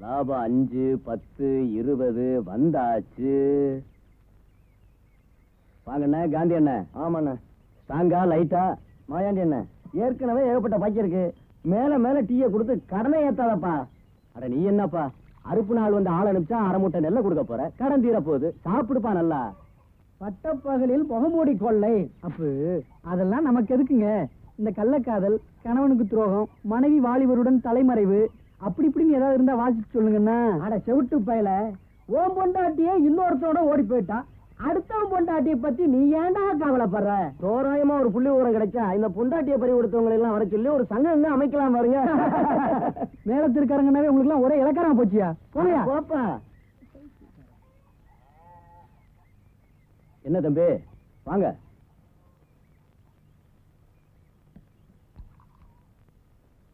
லாபம் 5, 10, 20 வந்தாச்சு. வாங்கண்ணே காந்தி அண்ணே. ஆமாண்ணே. ஸ்ட்ராங்கா லைட்டா? மாயாண்டி அண்ணே ஏற்கனவே ஏகப்பட்ட பாக்கி இருக்கு. மேல மேல டீயை கொடுத்து கடனை ஏத்தாதப்பா. அட நீ என்னப்பா அறுப்பு நாள் வந்து ஆள் அனுப்பிச்சா அரை மூட்டை நெல்லை கொடுக்க போற. கடன் தீர போகுது, சாப்பிடுப்பா நல்லா. பட்டப்பகலில் முகமூடி கொள்ளை அப்பு அதெல்லாம் நமக்கு எதுக்குங்க? இந்த கள்ளக்காதல், கணவனுக்கு துரோகம், மனைவி வாலிபருடன் தலைமறைவு, அப்படி இப்படின்னு ஏதாவது இருந்தா வாசிச்சு சொல்லுங்கண்ணா. அட செவிட்டு பயல, ஓம் பொண்டாட்டியே இன்னொருத்தோட ஓடி போயிட்டான். அடுத்தவன் பொண்டாட்டியை பத்தி நீ ஏன்டா கவலைப்படுற? தோராயமா ஒரு புள்ளி விவரம் கிடைச்சா இந்த பொண்டாட்டியை பறி கொடுத்தவங்களை எல்லாம் வர சொல்லி ஒரு சங்கம் அமைக்கலாம் பாருங்க. மேலத்திருக்காரங்கன்னாவே உங்களுக்கு எல்லாம் ஒரே இலக்காரமா போச்சியா? போயா போப்பா. என்ன தம்பி வாங்க.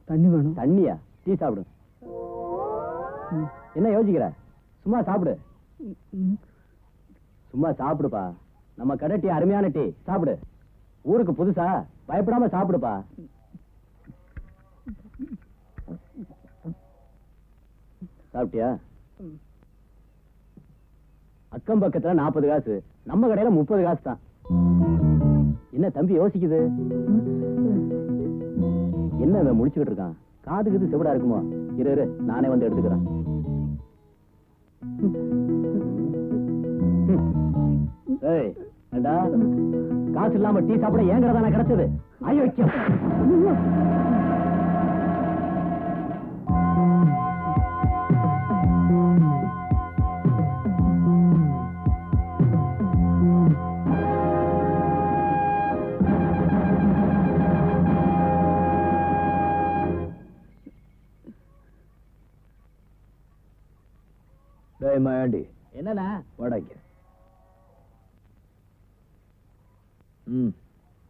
தண்ணி வேணும். தண்ணியா? டீ சாப்பிடு. என்ன யோசிக்கிற? சும்மா சாப்பிடு. சும்மா சாப்பிடுப்பா. நம்ம கடை டீ அருமையான டீ, சாப்பிடு. ஊருக்கு புதுசா, பயப்படாம சாப்பிடுப்பா. சாப்பிட்டியா? அக்கம் பக்கத்துல 40 காசு, நம்ம கடையில 30 காசு தான். என்ன தம்பி யோசிக்குது? என்ன முடிச்சுக்கிட்டு இருக்கான்? காதுக்கு செவிடா இருக்குமோ? இரு நானே வந்து எடுத்துக்கிறேன். காசு இல்லாம டீ சாப்பிட ஏங்கிறதான கிடைச்சது? அயோக்கியம். மாயாண்டி என்னண்ணா வடக்கு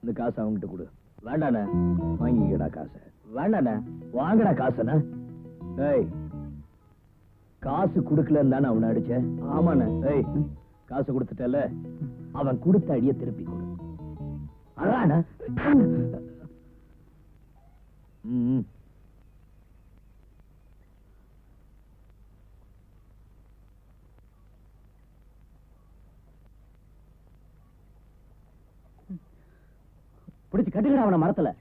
இந்த காசு அவங்கிட்ட கொடு. வேண்டாண்ண வாங்கிக்கடா காசு. வேண்டாண்ண வாங்கடா காசுண்ணா. ஏய் காசு கொடுக்கலன்னு தானே அவனை அடிச்ச? ஆமாண்ண. ஏய் காசு கொடுத்துட்டல, அவன் கொடுத்த அடிய திருப்பி கொடு. அதான பிடிச்சு கட்டுக்கடா அவன மரத்துல.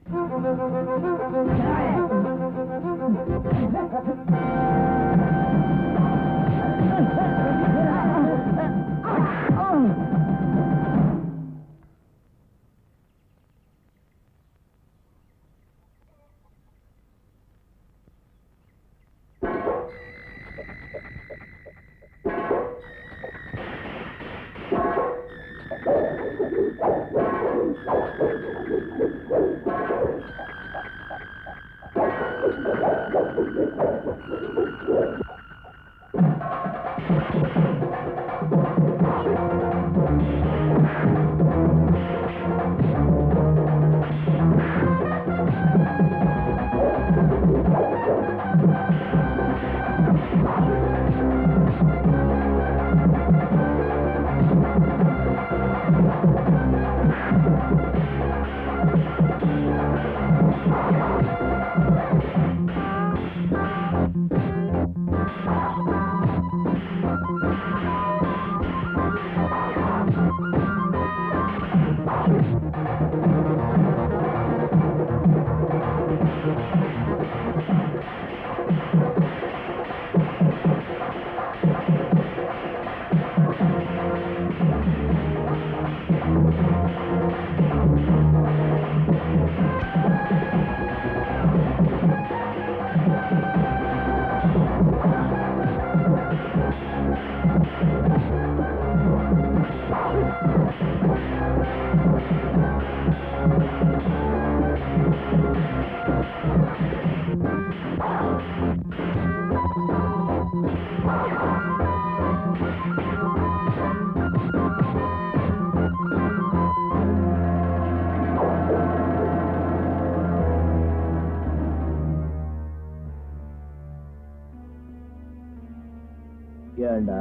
ஏண்டா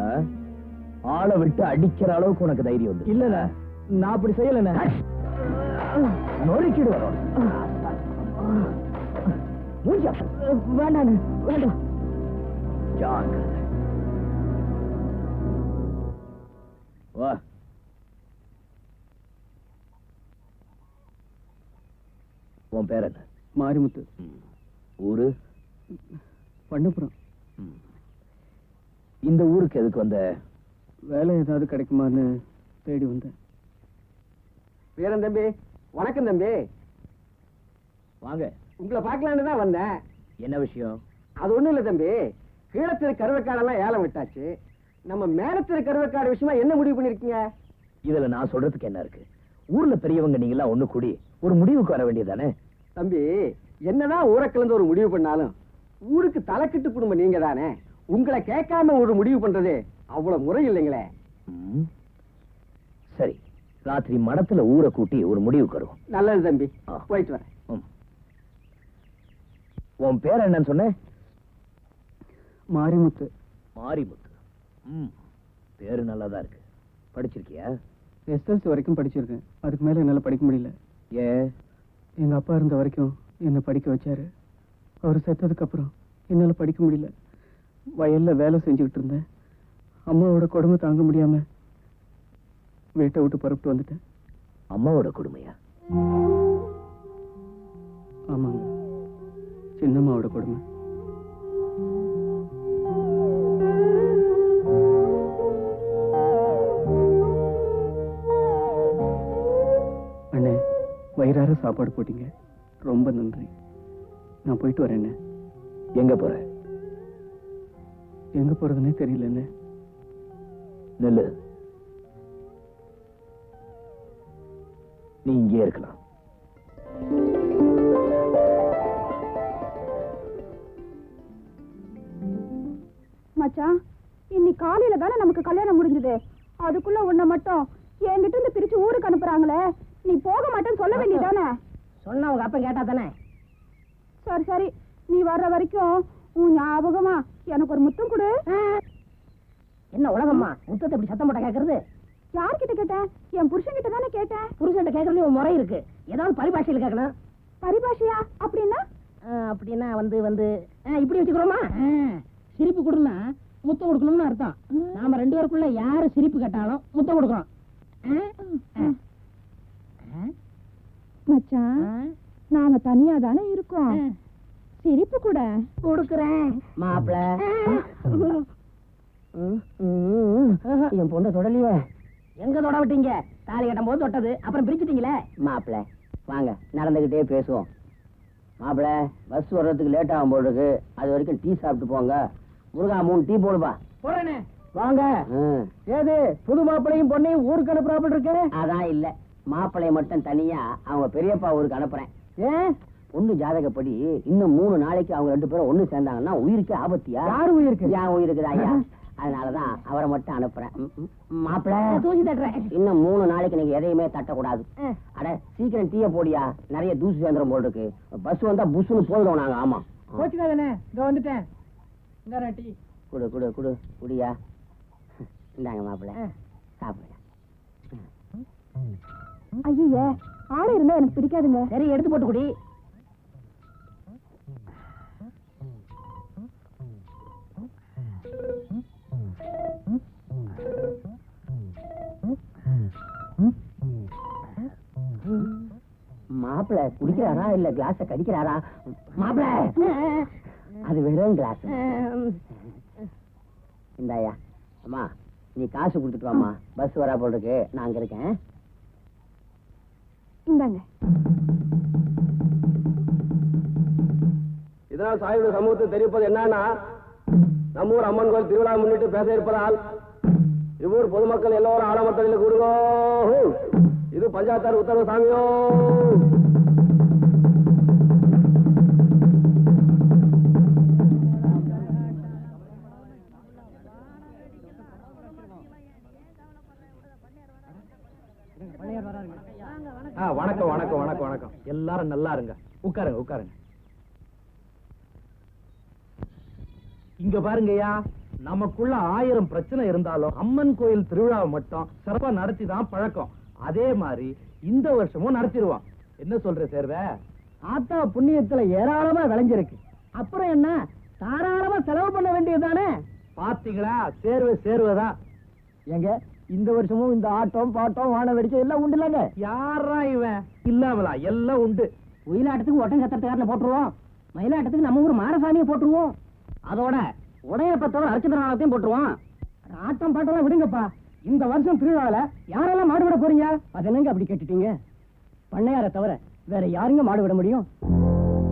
ஆளை விட்டு அடிக்கிற அளவுக்கு உனக்கு தைரியம் வந்து? இல்ல நான் அப்படி செய்யல. நொறுக்கிடு வரும். வேண்டாம் வேண்டாம். வா. உன் பேர் என்ன? மாரிமுத்து. ஊரு? பண்ணப்புறம். இந்த ஊருக்கு எதுக்கு வந்த? வேலை ஏதாவது கிடைக்குமான்னு தேடி வந்தேன். வீரன் தம்பி, வணக்கம் தம்பி. வாங்க. உங்களை பார்க்கலான்னு தான் வந்தேன். என்ன விஷயம்? அது ஒண்ணும் இல்ல தம்பி, கீழத்திரு கருவக்காடெல்லாம் ஏலம் விட்டாச்சு. நம்ம மேலத்திரு கருவக்காடு விஷயமா என்ன முடிவு பண்ணிருக்கீங்க? இதுல நான் சொல்றதுக்கு என்ன இருக்கு? ஊர்ல பெரியவங்க நீங்க எல்லாம் ஒண்ணு கூடி ஒரு முடிவுக்கு வர வேண்டியதானே? தம்பி, என்னதான் ஊரை கலந்து ஒரு முடிவு பண்ணாலும் ஊருக்கு தலைக்கிட்டு குடும்பம் நீங்க தானே. உங்களை கேட்காம ஒரு முடிவு பண்றது அவ்வளவு முறை இல்லைங்களே. சரி, ராத்திரி மடத்துல ஊரை கூட்டி ஒரு முடிவுக்கு வருவோம். நல்லது தம்பி, போயிட்டு வரேன். உன் பேர் என்னன்னு சொன்ன? மாரிமுத்து. மாரிமுத்து. பேரு நல்லாதான் இருக்கு. படிச்சிருக்கியா? எஸ்எல்சி வரைக்கும் படிச்சிருக்கேன். அதுக்கு மேல என்னால படிக்க முடியல. ஏன்? எங்க அப்பா இருந்த வரைக்கும் என்ன படிக்க வச்சாரு. அவர் செத்ததுக்கு அப்புறம் என்னால படிக்க முடியல. வயல்ல வேலை செஞ்சுக்கிட்டு இருந்தேன். அம்மாவோட கொடுமை தாங்க முடியாம வீட்டை விட்டு புறப்பட்டு வந்துட்டேன். அம்மாவோட கொடுமையா? ஆமாங்க, சின்னம்மாவோட கொடுமை. அண்ணே, வயிறார சாப்பாடு போட்டீங்க, ரொம்ப நன்றி. நான் போயிட்டு வரேன். எங்க போற? எங்க போறதுன்னே தெரியல. என்ன நெல்லு, நீ இங்கே இருக்கலாம். மச்சான், இன்னைக்கு காலையில தானே நமக்கு கல்யாணம் முடிஞ்சது. அதுக்குள்ள உன்னை மட்டும் என்கிட்ட இருந்து பிரிச்சு ஊருக்கு அனுப்புறாங்களே, நீ போக மாட்டேன்னு சொல்ல வேண்டியதானே? சொன்னா உங்க அப்பா கேட்டா தானே. சரி சரி, நீ வர்ற வரைக்கும் உன் ஞாபகமா எனக்கு ஒரு முத்தம் கொடு. என்ன உலகம்மா, முத்தத்தை இப்படி சத்தம் போட்ட கேக்குறது? யார்கிட்ட கேட்டேன்? என் புருஷன் கிட்ட தானே கேட்டேன். புருஷன் கேக்குறது ஒரு முறை இருக்கு. ஏதாவது பரிபாஷையில கேட்கணும். பரிபாஷையா? அப்படின்னா அப்படின்னா வந்து வந்து இப்படி வச்சுக்கிறோமா? சிரிப்பு கொடுனா முத்தம் கொடுக்கணும்னு அர்த்தம். நாம ரெண்டு பேருக்குள்ள யாரு சிரிப்பு கேட்டாலும் முத்தம் கொடுக்கறோம். மச்சான் நாம தனியா தானே இருக்கோம் சிரிப்பு கூட கொடுக்குறேன் மாப்பிள. என் பொண்ணை தொடலையே. எங்க தொட விட்டீங்க? தாலி கட்டும் போது தொட்டது, அப்புறம் பிரிச்சுட்டீங்களே. மாப்பிள வாங்க, நடந்துகிட்டே பேசுவோம். மாப்பிள, பஸ் வர்றதுக்கு லேட் ஆகும் போது இருக்கு, அது வரைக்கும் டீ சாப்பிட்டு போங்க. முருகா 3 டீ போடுப்பா. போறேனே. வாங்க. ஏது புது மாப்பிளையும் பொண்ணையும் ஊருக்கு அனுப்புறாப்புல இருக்கு? அதான் இல்ல, மாப்பிளைய மட்டும் தனியா அவங்க பெரியப்பா ஊருக்கு அனுப்புறேன். ஏன்? பொண்ணு ஜாதகப்படி இன்னும் 3 நாளைக்கு அவங்க 2 பேரும் ஒண்ணு சேர்ந்தாங்கன்னா உயிருக்கே ஆபத்தியா? யாரு உயிருக்கு? என் உயிருக்குதா ஐயா. அதனாலதான் அவரை மட்டும் அனுப்புறேன். மாப்பிள தூசி தட்டுறேன். இன்னும் 3 நாளைக்கு நீங்க எதையுமே தட்டக்கூடாது. அட சீக்கிரம் டீய போடியா, நிறைய தூசி சேர்ந்துரும் போல் இருக்கு. பஸ் வந்தா புஷ்னு போயிடும் நாங்க. ஆமா போச்சுக்காதனே, இங்க வந்துட்டேன். இந்த டீ குடு குடு குடு குடியா. இந்தாங்க மாப்பிள, சாப்பிடுங்க. ஐயே ஆளு இருந்தா எனக்கு பிடிக்காதுங்க. சரி, எடுத்து போட்டு குடி. மாப்பிள குடிக்கிறாரா இல்ல கிளாஸ கடிக்கிறாரா? மாப்பிள அது வெறும் கிளாஸ். இந்தாயா. அம்மா நீ காசு கொடுத்துட்டு வாமா, பஸ் வரா போல் இருக்கு, நான் அங்க இருக்கேன். இந்தாங்க. இதனால் சாயுடைய சமூகத்தை தெரிவிப்பது என்னன்னா, நம்ம ஊர் அம்மன் கோயில் திருவிழா முன்னிட்டு பேச இருப்பதால் இவ்வூர் பொதுமக்கள் எல்லோரும் ஆலமட்டத்தில் கூடுங்கோ. இது பஞ்சாயத்தார் உத்தரவு சாமியோ. வணக்கம் வணக்கம் வணக்கம் வணக்கம். எல்லாரும் நல்லா இருங்க. உட்காருங்க உட்காருங்க. இங்க பாருங்கய்யா, நமக்குள்ள 1000 பிரச்சனை இருந்தாலும் அம்மன் கோயில் திருவிழாவை மட்டும் சிறப்பா நடத்தி தான் பழக்கம். அதே மாதிரி இந்த வருஷமும் நடத்திடுவோம். என்ன சொல்ற சேர்வே? ஆத்தா புண்ணியத்துல ஏராளமா விளைஞ்சிருக்கு. அப்புறம் என்ன, தாராளமா செலவு பண்ண வேண்டியதுதானே? பாத்தீங்களா, சேர்வைதான். எங்க இந்த வருஷமும் இந்த ஆட்டம் பாட்டம் வான வெடிக்கை எல்லாம் உண்டு இல்லங்க? யாரா இவன் இல்லாமலா? எல்லாம் உண்டு. ஒயிலாட்டத்துக்கு ஒட்டம் சத்திரத்துக்காரனை போட்டுருவோம், மயிலாட்டத்துக்கு நம்ம ஊர் மாரசாமியை போட்டுருவோம், அதோட உடையப்பத்தோட அர்ச்சனாலத்தையும் போட்டுருவோம். ஆட்டம் பாட்டெல்லாம் விடுங்கப்பா. இந்த வருஷம் திருவிழாவில யாரெல்லாம் மாடு விட போறீங்க? அது என்னங்க அப்படி கேட்டுட்டீங்க? பண்ணையார தவிர வேற யாருங்க மாடு விட முடியும்?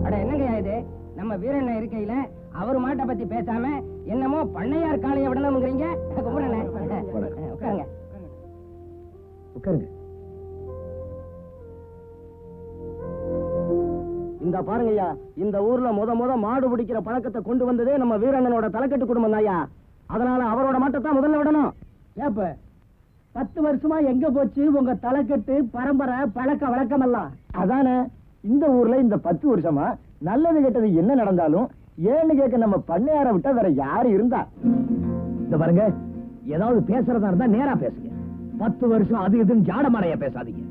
அட என்னங்க இது, நம்ம வீரண்ண இருக்கையில அவர் மாட்டை பத்தி பேசாம என்னமோ பண்ணையார் காளைய விடணும்ங்கிறீங்க. உட்காருங்க உட்காருங்க. இந்த பாருங்கய்யா, இந்த ஊர்ல முத மாடு பிடிக்கிற பழக்கத்தை கொண்டு வந்ததே நம்ம வீரண்ணனோட தலைக்கட்டு குடும்பம் தாயா. அதனால அவரோட மாட்டத்தான் முதல்ல விடணும். ஏப்ப 10 வருஷமா எங்க போச்சு உங்க தலைக்கட்டு பரம்பரை பழக்க வழக்கம் எல்லாம்? அதானே, இந்த ஊர்ல இந்த 10 வருஷமா நல்லது கெட்டது என்ன நடந்தாலும் ஏன்னு கேட்க நம்ம பண்ணையார விட்டா வேற யாரு இருந்தா? இந்த பாருங்க, ஏதாவது பேசுறதா இருந்தா நேரா பேசுங்க. 10 வருஷம் அது இதுன்னு ஜாடமாரையா பேசாதீங்க.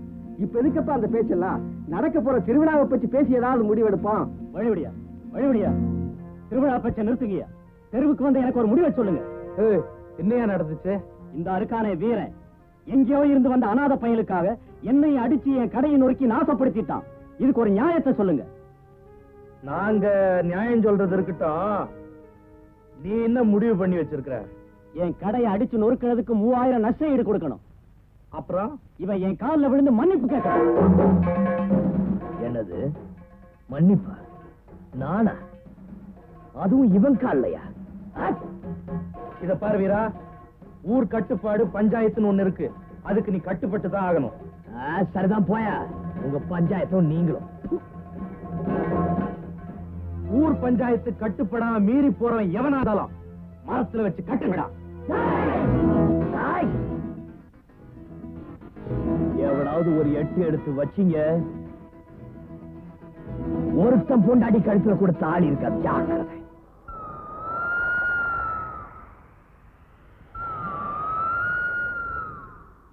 இப்ப எதுக்கப்பா அந்த பேச்செல்லாம்? நடக்க போற திருவிழாவை பற்றி பேசி ஏதாவது முடிவெடுப்போம். வழிபடியா திருவிழா பச்சை நிறுத்துங்கய்யா. தெருவுக்கு வந்து எனக்கு ஒரு முடிவை சொல்லுங்க. என்னையா நடந்துச்சு? இந்த அருக்கான வீரன் எங்கேயோ இருந்து வந்த அநாத பையனுக்காக என்னை அடிச்சு என் கடையை நொறுக்கி நாசப்படுத்திட்டான். இதுக்கு ஒரு நியாயத்தை சொல்லுங்க. நாங்க நியாயம் சொல்றது இருக்கட்டும், நீ என்ன முடிவு பண்ணி வச்சிருக்கிற? என் கடையை அடிச்சு நொறுக்கிறதுக்கு 3000 நஷ்ட ஈடு கொடுக்கணும். அப்புறம் இவன் என் காலில் விழுந்து மன்னிப்பு கேட்கறான். என்னது மன்னிப்பா? நானா? அதுவும் இவன் காலையா? இத பாரு வீரா, ஊர் கட்டுப்பாடு பஞ்சாயத்துன்னு ஒண்ணு இருக்கு. அதுக்கு நீ கட்டுப்பட்டு தான் ஆகணும். சரிதான், போயா உங்க பஞ்சாயத்தும் நீங்களும். ஊர் பஞ்சாயத்து கட்டுப்படாம மீறி போறவன் எவனாதாலும் மரத்துல வச்சு கட்டுவிடா. எவனாவது ஒரு 8 எடுத்து வச்சீங்க, ஒருத்தம் பொண்டாடி கழுத்துல கூட தாலி இருக்கா, ஜாக்கிரதை.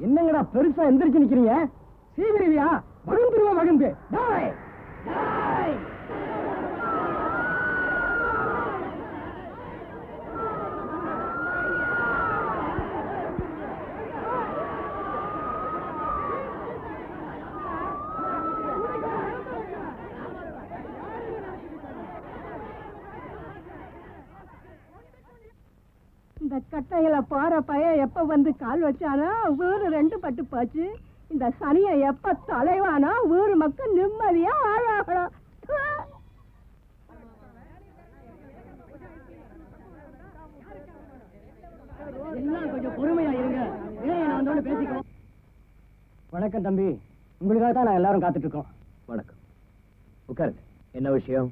என்னங்கடா பெருசா எந்திரிச்சு நிக்கிறீங்க? சீவிரியா வகுந்துருவா வகுந்து. இந்த கட்டையில போற பையன் எப்ப வந்து கால் வச்சானோ வீடு ரெண்டு பட்டு போச்சு. இந்த சனியை எப்ப தலைவானோ ஊர் மக்கள் நிம்மதியா வாழாகணும். கொஞ்சம் பொறுமையா இருங்க, வந்தோன்னு பேசிக்கோ. வணக்கம் தம்பி, உங்களுக்காக தான் நான் எல்லாரும் காத்துட்டு இருக்கோம். வணக்கம், உட்காருங்க. என்ன விஷயம்?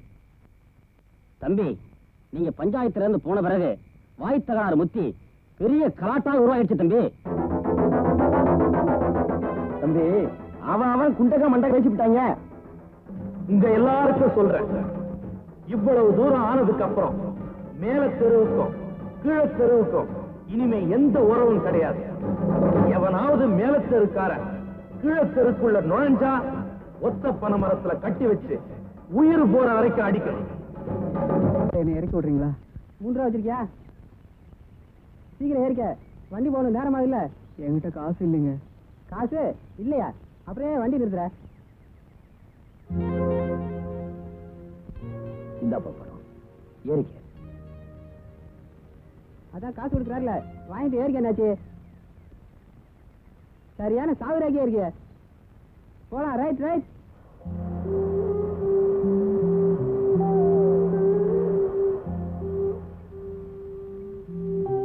தம்பி, நீங்க பஞ்சாயத்துல இருந்து போன பிறகு வாய் தகராறு முத்தி பெரிய கலாட்டா உருவாயிடுச்சு தம்பி. தம்பி, அவன் குண்டக மண்டை பேசி விட்டாங்க. உங்க எல்லாருக்கும் சொல்றேன், இவ்வளவு தூரம் ஆனதுக்கு அப்புறம் மேல தெருவுக்கும் கீழ தெருவுக்கும் இனிமே எந்த உறவும் கிடையாது. எவனாவது மேல தெருக்கார கீழ தெருக்குள்ள நுழைஞ்சா ஒத்த பனை மரத்துல கட்டி வச்சு உயிர் போற வரைக்கும் அடிக்கணும். என்ன இறக்கி விடுறீங்களா? 3 ரூபா வச்சிருக்கியா? சீக்கிரம் ஏறிக்க, வண்டி போகணும், நேரமா இல்ல. என்கிட்ட காசு இல்லைங்க. காசு இல்லையா? அப்புறம் ஏன் வண்டி நிறுத்துற? இந்த பக்கம் ஏறிக்க. அதான் காசு கொடுக்குறாருல, வாங்கிட்டு ஏறிக்க. என்னாச்சு? சரியான சாகுராக்கே இருக்க. போலாம். Right right.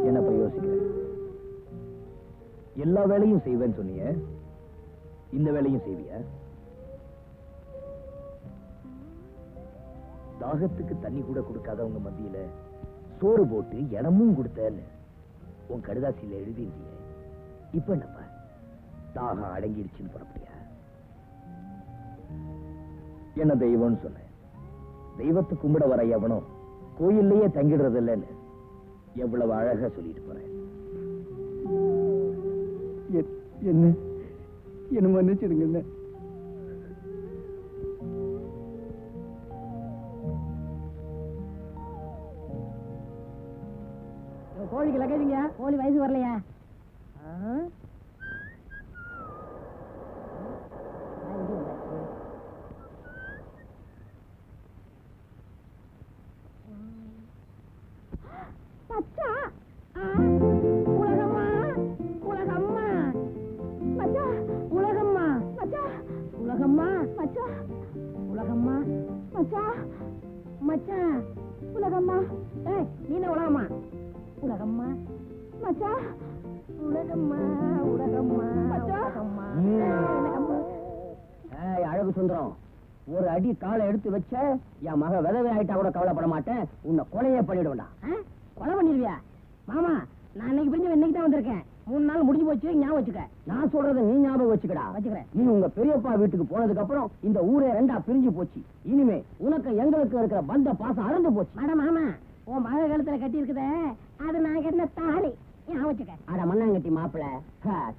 என்னப்ப யோசிக்கிறேன்? எல்லா வேலையும் செய்வேன்னு சொன்னீங்க, இந்த வேலையும் செய்வியா? தாகத்துக்கு தண்ணி கூட கொடுக்காதவங்க மத்தியில சோறு போட்டு இடமும் கொடுத்தேன்னு உன் கடுதாசியில எழுதியிருந்திய. இப்ப என்னப்பா தாகம் அடங்கிடுச்சுன்னு புறப்படியா? என்ன தெய்வம்னு சொன்னேன். தெய்வத்தை கும்பிட வர எவனும் கோயில்லையே தங்கிடுறது இல்லைன்னு எவ்வளவு அழகா சொல்லிட்டு போறேன். என்ன மன்னிச்சிடுங்க. கோழிக்கு லக்கேஜிங்க. கோழி வயசு வரலையா? மச்சா, உலகம்மா உலகம்மா மச்சா, உலகம்மா மச்சா, உலகம்மா மச்சா, உலகம்மா மச்சா, மச்சா, உலகம்மா. ஏய், நீ என்ன உலகம்மா? உலகம்மா மச்சா, உலகம்மா உலகம்மா மச்சா, உலகம்மா. அழகு சுந்தரம், ஒரு அடி காலை எடுத்து வச்ச என் மக விதவை ஆயிட்டா கூட கவலைப்பட மாட்டேன். உன்னை கொலையே பண்ணிடுவேண்டா. கொலை பண்ணிடுவியா? மாமா, நான் இன்னைக்கு பிரிஞ்சு இன்னைக்கு தான் வந்திருக்கேன். 3 நாள் முடிஞ்சு போச்சு, ஞாபகம் வச்சுக்க. நான் சொல்றத நீ ஞாபகம் வச்சுக்கடா. வச்சுக்கிறேன். நீ உங்க பெரியப்பா வீட்டுக்கு போனதுக்கு அப்புறம் இந்த ஊரே 2ஆ பிரிஞ்சு போச்சு. இனிமே உனக்கு எங்களுக்கு இருக்கிற பந்த பாசம் அறந்து போச்சு. மேடம், மாமா, உன் மக கழுத்துல கட்டி இருக்குதே, அது நான் கட்டின தாலி. ஞாபகம் வச்சுக்க. அட மண்ணாங்கட்டி மாப்பிள,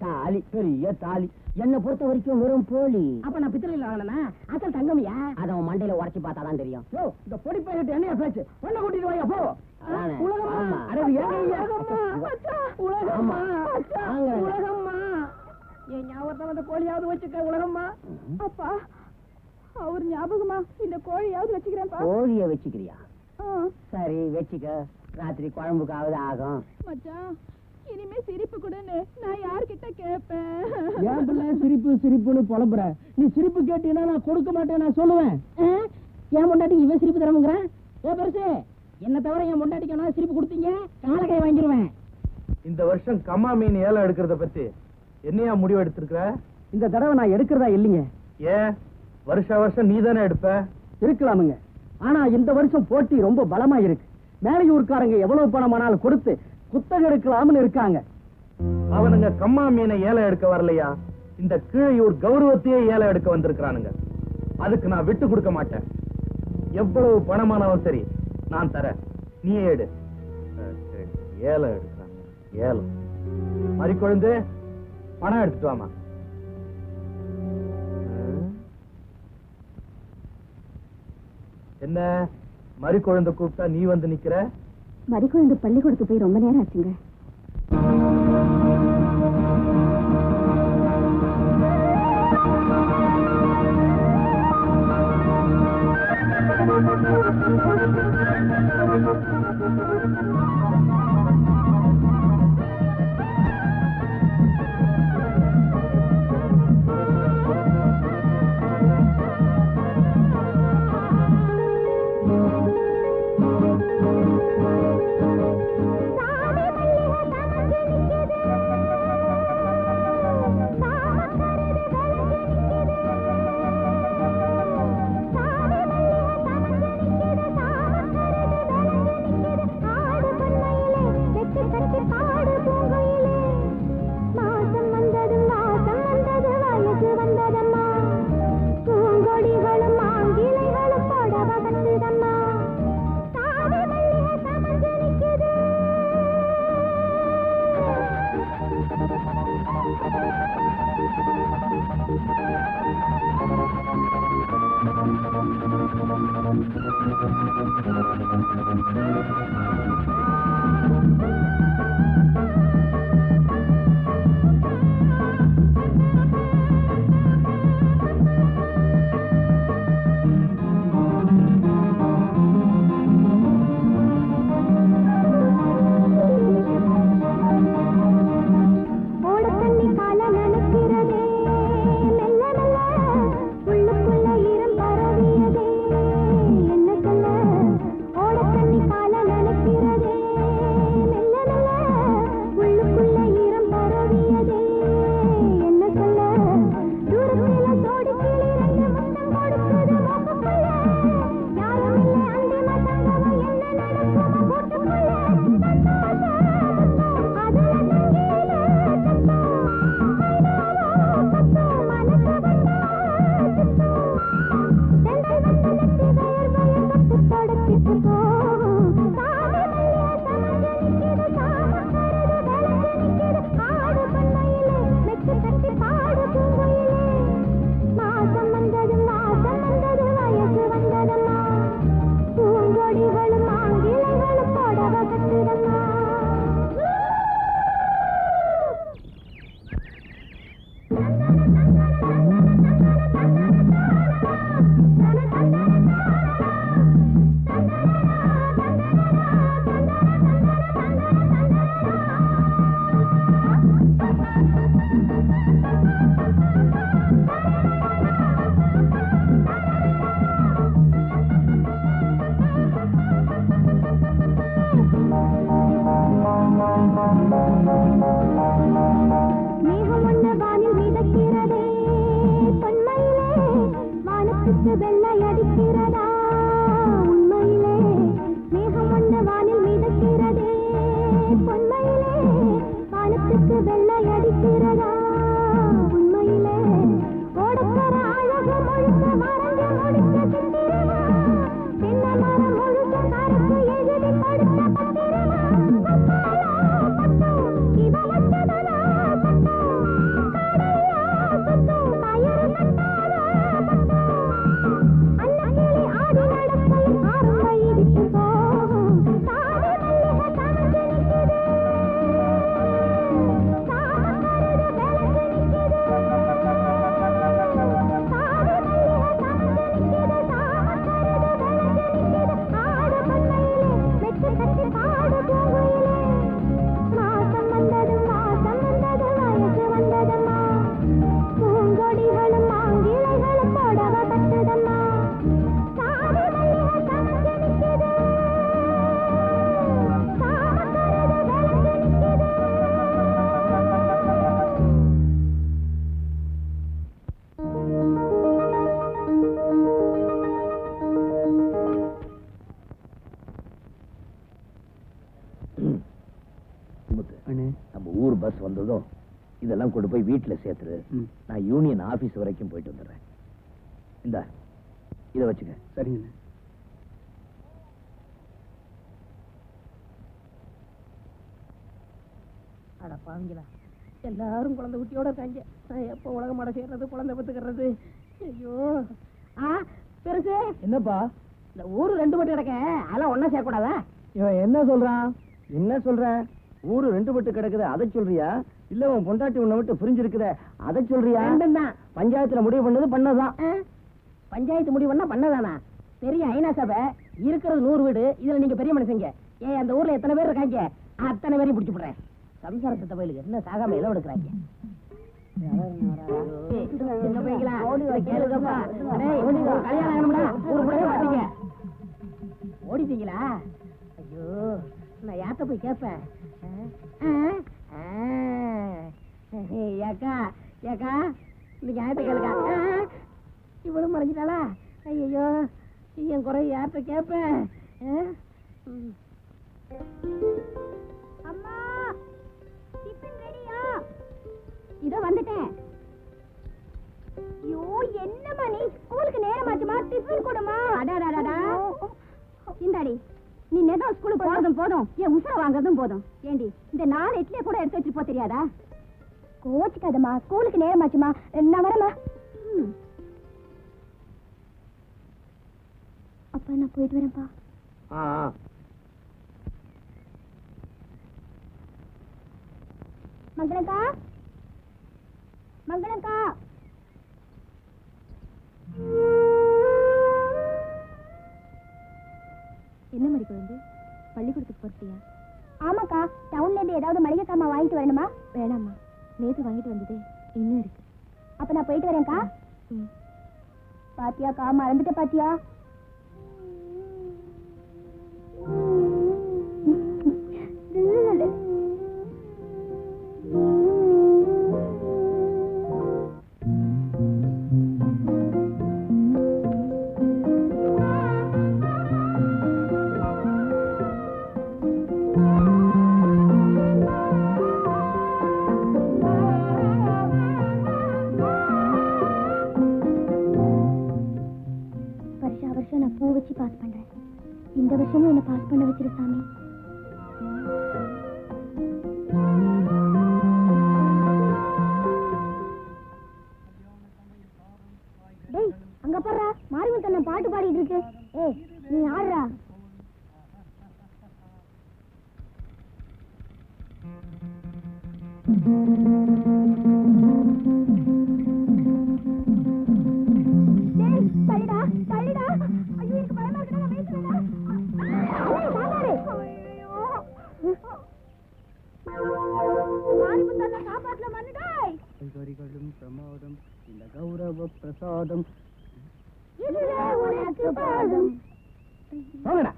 தாலி, பெரிய தாலி. என்னை பொறுத்த வரைக்கும் வெறும் போலி. அப்ப நான் பித்தளையில் வாங்கினா அசல் தங்கமியா? அத உன் மண்டையில உரைச்சு பார்த்தாதான் தெரியும். இந்த பொடி பையன் என்னைய பேச்சு பொண்ணை கூட்டிட்டு வாயா போ. அதானே. உலகம்மா. ஆமா. அட, உலகம்மா மச்சா, உலகம்மா மச்சா, வாங்க. உலகம்மா. என் ஞாபகத்தை வந்து கோழியாவது வச்சுக்க. உலகம்மா. அப்பா, அவர் ஞாபகமா இந்த கோழியாவது வச்சுக்கிறேன்ப்பா. கோழிய வச்சுக்கிறியா? ஆ, சரி, வச்சுக்க. ராத்திரி குழம்புக்காவது ஆகும். மச்சான், இனிமே சிரிப்பு கூடன்னு நான் யார்கிட்ட கேட்பேன்? ஏன் பிள்ளை சிரிப்பு சிரிப்புன்னு புலம்புற? நீ சிரிப்பு கேட்டீங்கன்னா நான் கொடுக்க மாட்டேன், நான் சொல்லுவேன். என் பொண்டாட்டி இவன் சிரிப்பு தரமுங்கிறேன். பெருசு, என்ன தவிர என் பொண்டாட்டிக்கு நான் சிரிப்பு கொடுத்தீங்க, காலக்கை வாங்கிடுவேன். இந்த வருஷம் கம்மா மீன் ஏலம் எடுக்கிறத பத்தி என்னையா முடிவு எடுத்திருக்கிற? இந்த தடவை நான் எடுக்கிறதா இல்லைங்க. ஏன் வருஷம் நீ தானே எடுப்ப? இருக்கலாமுங்க, ஆனா இந்த வருஷம் போட்டி ரொம்ப பலமா இருக்கு. மேலையூர்காரங்க எவ்வளவு பணமானாலும் கொடுத்து குத்தகை எடுக்கலாம்னு இருக்காங்க. அவனுங்க கம்மா மீனை ஏலம் எடுக்க வரலையா, இந்த கீழையூர் கௌரவத்தையே ஏலம் எடுக்க வந்திருக்கிறானுங்க. அதுக்கு நான் விட்டு கொடுக்க மாட்டேன். எவ்வளவு பணமானாலும் சரி நான் தரேன், நீயே எடு. ஏலம் எடுக்கிறாங்க, ஏலம். மறிக்கொழுந்து பணம் எடுத்துட்டு வாமா. என்ன மறிக்கொழுந்து கூப்பிட்டா நீ வந்து நிக்கிற? மறிக்குழந்து பள்ளிக்கூடத்துக்கு போய் ரொம்ப நேரம் ஆச்சுங்க. மேகம் ஒன்று வானில் மிதக்கிறதே பொன்மையிலே வானத்துக்கு வெள்ளை அடிக்கிறதா உண்மையிலே மேகம் ஒன்று வானில் மிதக்கிறதே பொன்மையிலே வானத்துக்கு வெள்ளை அடிக்கிறதா உண்மையிலே ஓடக்கர அழகு முழுக்க மறைஞ்சு முடிச்ச சித்திரமா சின்ன மரம் முழுக்க கருத்து எழுதி கொடுத்த பத்திரமா இவ வச்சதனா கடலையா சுத்து கயிறு கட்டாதா அன்னக்கிளி ஆடி நடக்கையில் ஆறும் கை விட்டு போகும் சாதி மல்லிகை தனக்கு நிற்குது சாமக்கருது விளக்கு நிற்குது சாதி மல்லிகை தனக்கு நிற்குது சாமக்கருது விளக்கு நிற்குது ஆடு பொன்மையிலே வெச்சு கட்டி பாடு பூங்குயிலே மாசம் வந்தது வயசு வந்ததம்மா பூங்கொடிகளும் மாங்கிளைகளும் புடவ கட்டுதம்மா சாதி மல்லிகை தனக்கு நிற்குது சாமக்கருது விளக்கு நிற்குது முத்து, அண்ணே நம்ம ஊர் பஸ் வந்ததும் இதெல்லாம் கொண்டு போய் வீட்டுல சேர்த்துரு. நான் யூனியன் ஆபீஸ் வரைக்கும் போயிட்டு வந்துடுறேன். இந்த இதை வச்சுக்க. சரிங்க அட பாவிங்களா, எல்லாரும் குழந்தை குட்டியோட இருக்காங்க. நான் எப்போ உலகம் அடை சேர்றது, குழந்தை பத்துக்கிறது? ஐயோ பெருசு, என்னப்பா இந்த ஊரு ரெண்டு மட்டும் கிடக்க, அதெல்லாம் ஒன்னா சேர்க்கூடாதா? இவன் என்ன சொல்றான்? என்ன சொல்ற? ஊரு ரெண்டு பட்டு கிடக்குது அதை சொல்றியா, இல்ல உன் பொண்டாட்டி உன்னை விட்டு பிரிஞ்சிருக்குத அதை சொல்றியா? ரெண்டும் தான். பஞ்சாயத்துல முடிவு பண்ணது பண்ணதான். பஞ்சாயத்து முடிவு பண்ணா பண்ணதானா? பெரிய ஐநா சபை இருக்கிறது 100 வீடு, இதுல நீங்க பெரிய மனுஷங்க. ஏன் அந்த ஊர்ல எத்தனை பேர் இருக்காங்க? அத்தனை பேரையும் பிடிச்சு போடுறேன். சம்சார சத்த பயிலுக்கு என்ன சாகாம எல்லாம் எடுக்கிறாங்க. சின்ன பையங்களா, இதை கேளுங்கப்பா. டேய், உங்களுக்கு கல்யாணம் ஆகணும்டா, ஊரு கூடவே மாட்டீங்க. ஓடிட்டீங்களா? ஐயோ, நான் யார்கிட்ட போய் கேட்பேன்? ஏக்கா ஏக்கா, இன்னைக்கு யார்கிட்ட கேளுக்கா? இவளும் மறைஞ்சிட்டாளா? ஐயோ, என் குறை யார்கிட்ட கேட்பேன்? அம்மா டிஃபன் ரெடியா? இதோ வந்துட்டேன். ஐயோ, என்னம்மா நீ ஸ்கூலுக்கு நேரமாச்சுமா, டிஃபன் கொடுமா. அடாடாடா, இந்தாடி, நீ நேரம் ஸ்கூலுக்கு போறதும் போதும், என் உசுர வாங்குறதும் போதும். ஏண்டி, இந்த 4 இட்லியை கூட எடுத்து வச்சுட்டு போ தெரியாதா? கோச்சுக்காதம்மா, ஸ்கூலுக்கு நேரமாச்சுமா, நான் வரமா. அப்பா நான் போயிட்டு வரேன்ப்பா. மங்களக்கா, மங்களக்கா. என்ன மாதிரி குழந்தை, பள்ளிக்கூடத்துக்கு போறியா? ஆமாக்கா, டவுன்ல இருந்து ஏதாவது மளிகை சாமான் வாங்கிட்டு வரணுமா? வேணாம்மா, நேத்து வாங்கிட்டு வந்ததே இன்னும் இருக்கு. அப்ப நான் போயிட்டு வரேன்க்கா. பாத்தியாக்கா, மறந்துட்ட பாத்தியா? வருஷம் நான் பூ வச்சு பாஸ் பண்றேன். இந்த வருஷமும் என்ன பாஸ் பண்ண வச்சிரு சாமி. டேய், அங்க பாருடா, மாரிமுத்தண்ணன் பாட்டு பாடிட்டு இருக்கு. ஏய், நீ ஆடுறா. டேய், தள்ளிடா, தள்ளிடா. ஐயோ, எனக்கு பயமா இருக்குடா, நான் பேசுறேன்டா. டேய், சாப்பாடு. மாரிமுத்தண்ணன் சாப்பாட்டுல மண்ணுடாய். பிரமாதம் இந்த கௌரவ பிரசாதம். இதுவே உனக்கு பாதம். போங்கடா.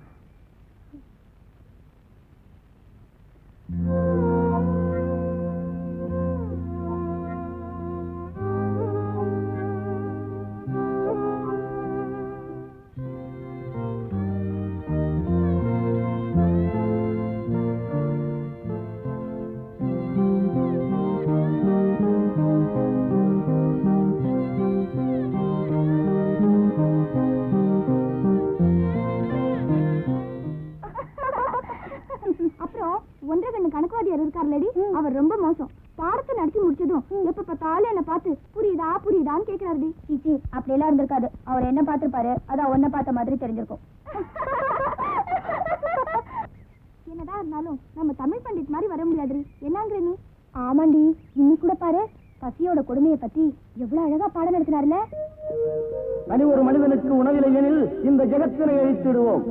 ஒன்றரை கண்ணு கணக்குவாதியார் இருக்கார்லடி, அவர் ரொம்ப மோசம். பாடத்தை நடத்தி முடிச்சதும் எப்ப பார்த்தாலும் என்ன பார்த்து புரியுதா புரியுதான்னு கேக்குறாருடி. சீச்சி, அப்படி எல்லாம் இருந்திருக்காது. அவர் என்ன பார்த்திருப்பாரு, அதான் ஒன்ன பார்த்த மாதிரி தெரிஞ்சிருக்கும். என்னதான் இருந்தாலும் நம்ம தமிழ் பண்டிட் மாதிரி வர முடியாதுடி. என்னங்கிற நீ? ஆமாண்டி, இன்னும் கூட பாரு பசியோட கொடுமையை பத்தி எவ்வளவு அழகா பாடம் நடத்தினார்ல. தனி ஒரு மனிதனுக்கு உணவில்லை எனில் இந்த ஜெகத்தினை அழித்திடுவோம்.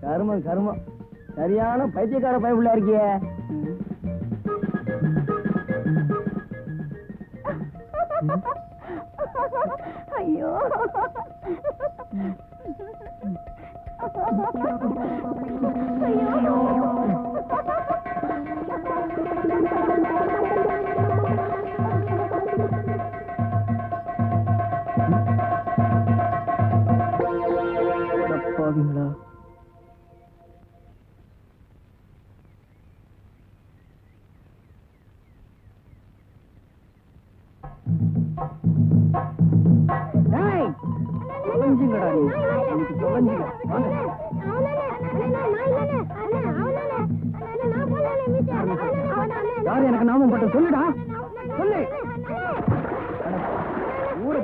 கருமம் கருமம், சரியான பைத்தியக்கார பயப்புள்ள இருக்கிய. ஐயோ, தப்பாவீங்களா? யாரு எனக்கு நாமம் பட்ட சொல்லுடா, சொல்லு. ஊர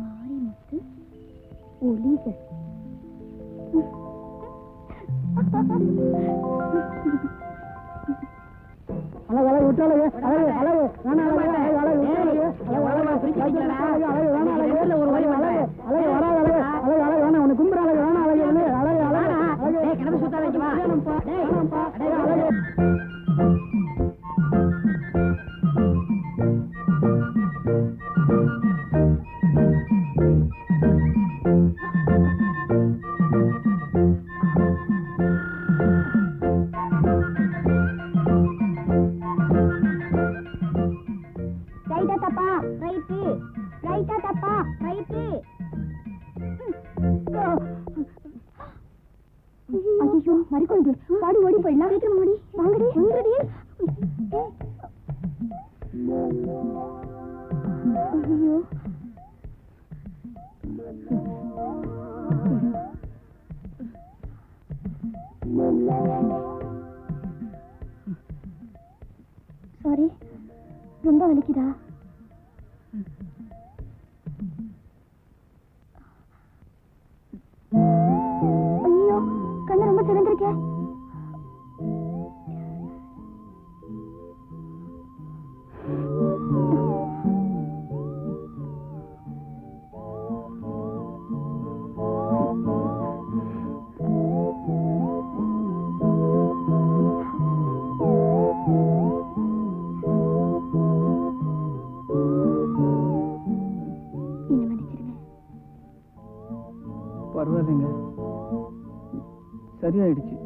மாரிமுத்து ஒளிகள். அழகு அழகு விட்டாலே அழகு அழகு வேணா அழகு அழகு அழகு விட்டாலே ஒரு வழி அழகு அழகு வராது அழகு அழகு அழகு வேணா உனக்கு கும்புற அழகு வேணா அழகு அழகு அழகு அழகு கிணறு சுத்தாதீங்கப்பா அழகு. வாங்கடி வாங்கடி. ஐயோ சாரி, ரொம்ப வலிக்குதா? ஐயோ கண்ணு ரொம்ப சிவந்திருக்கேன். பரவாயில்லைங்க, சரியாயிடுச்சு.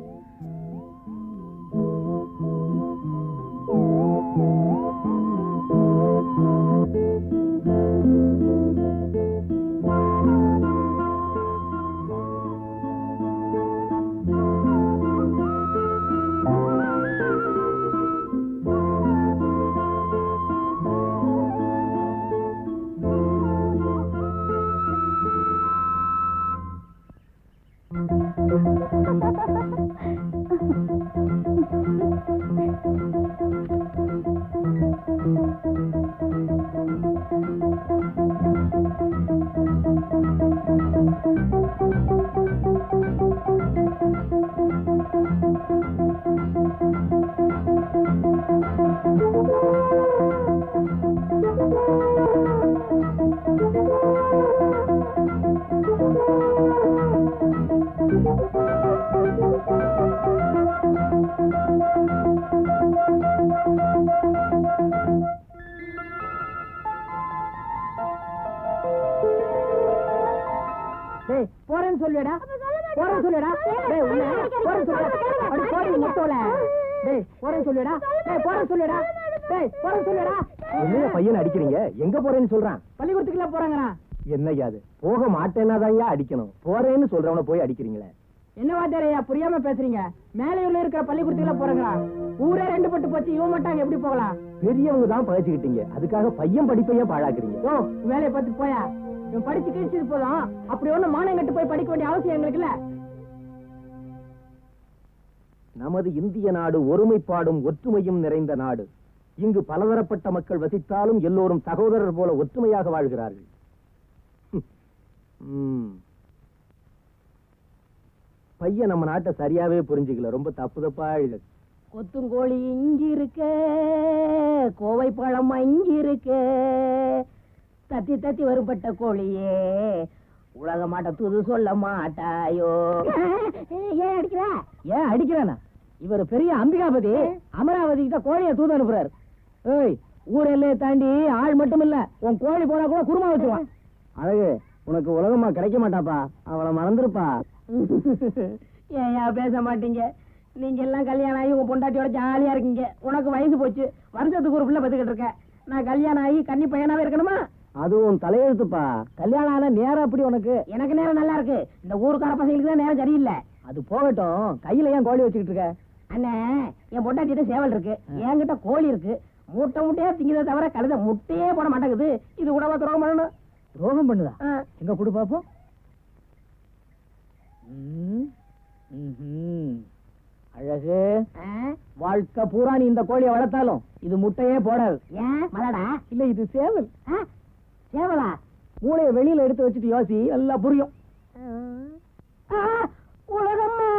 போறேன்னு சொல்லிடா, போறேன்னு சொல்லிடா. போறேன்னு சொல்லிடா, போறேன்னு சொல்லிடா, போறேன்னு சொல்லிடா. என்ன பையன் அடிக்கிறீங்க? எங்க போறேன்னு சொல்றான்? பள்ளிக்கூடத்துக்குள்ள போறாங்கண்ணா. என்னய்யா அது? போக மாட்டேன்னாதான் அடிக்கணும், போறேன்னு சொல்றவன போய் அடிக்கிறீங்களே. என்ன வாத்தியாரையா புரியாம பேசுறீங்க? மேலையூர்ல இருக்கிற பள்ளிக்கூடத்துக்குள்ள போறாங்களா? ஊரே ரெண்டு பட்டு போச்சு, இவன் மட்டும் எப்படி போகலாம்? பெரியவங்க தான் பழச்சுக்கிட்டீங்க, அதுக்காக பையன் படிப்பையே பாழாக்குறீங்க. ஓ வேலையை பார்த்து போயா. இவன் படிச்சு கிழிச்சது போதும், அப்படி ஒண்ணு மானம் கட்டு போய் படிக்க வேண்டிய அவசியம் எங்களுக்கு இல்ல. நமது இந்திய நாடு ஒருமைப்பாடும் ஒற்றுமையும் நிறைந்த நாடு. இங்கு பலதரப்பட்ட மக்கள் வசித்தாலும் எல்லோரும் சகோதரர் போல ஒற்றுமையாக வாழ்கிறார்கள். பையன் நம்ம நாட்டை சரியாவே புரிஞ்சுக்கல, ரொம்ப தப்பு தப்பா எழுது. கொத்துங்கோழி இங்க இருக்க, கோவை பழம் இங்க இருக்க, தத்தி தத்தி வரும்பட்ட கோழியே உலக மாட்ட தூது சொல்ல மாட்டாயோ. ஏன் அடிக்கிற? ஏன் அடிக்கிறானா? இவர் பெரிய அம்பிகாபதி, அமராவதி கிட்ட கோழியை தூது அனுப்புறாரு. ஏய், ஊரெல்லையை தாண்டி ஆள் மட்டும் இல்ல, உன் கோழி போனா கூட குருமா வச்சுருவான். அழகு, உனக்கு உலகமா கிடைக்க மாட்டாப்பா, அவளை மறந்துருப்பா. ஏயா பேச மாட்டீங்க? நீங்க எல்லாம் கல்யாணம் ஆகி உங்க பொண்டாட்டியோட ஜாலியா இருக்கீங்க. உனக்கு வயசு போச்சு, வருஷத்துக்கு ஒரு பிள்ளை பத்துக்கிட்டு இருக்க. நான் கல்யாணம் ஆகி கன்னி பையனாவே இருக்கணுமா? அதுவும் தலையெழுத்துப்பா. கல்யாணம் ஆன நேரம் அப்படி உனக்கு. எனக்கு நேரம் நல்லா இருக்கு, இந்த ஊருக்கார பசங்களுக்கு தான் நேரம் சரியில்லை. அது போகட்டும், கையில ஏன் கோழி வச்சுக்கிட்டு இருக்க? அண்ணே, என் பொண்டாட்டிட்ட சேவல் இருக்கு, என்கிட்ட கோழி இருக்கு. மூட்டை முட்டையா திங்கதை தவிர கழுத முட்டையே போட மாட்டேங்குது. இது கூடவா துரோகம் பண்ணணும்? துரோகம் பண்ணுதா? எங்க கொடு பாப்போம். அழகு, வாழ்க்கை பூரா நீ இந்த கோழியை வளர்த்தாலும் இது முட்டையே போடாது. ஏன் மலடா? இல்ல, இது சேவல். சேவலா? மூளையை வெளியில எடுத்து வச்சுட்டு யோசி, நல்லா புரியும். உலகம்மா.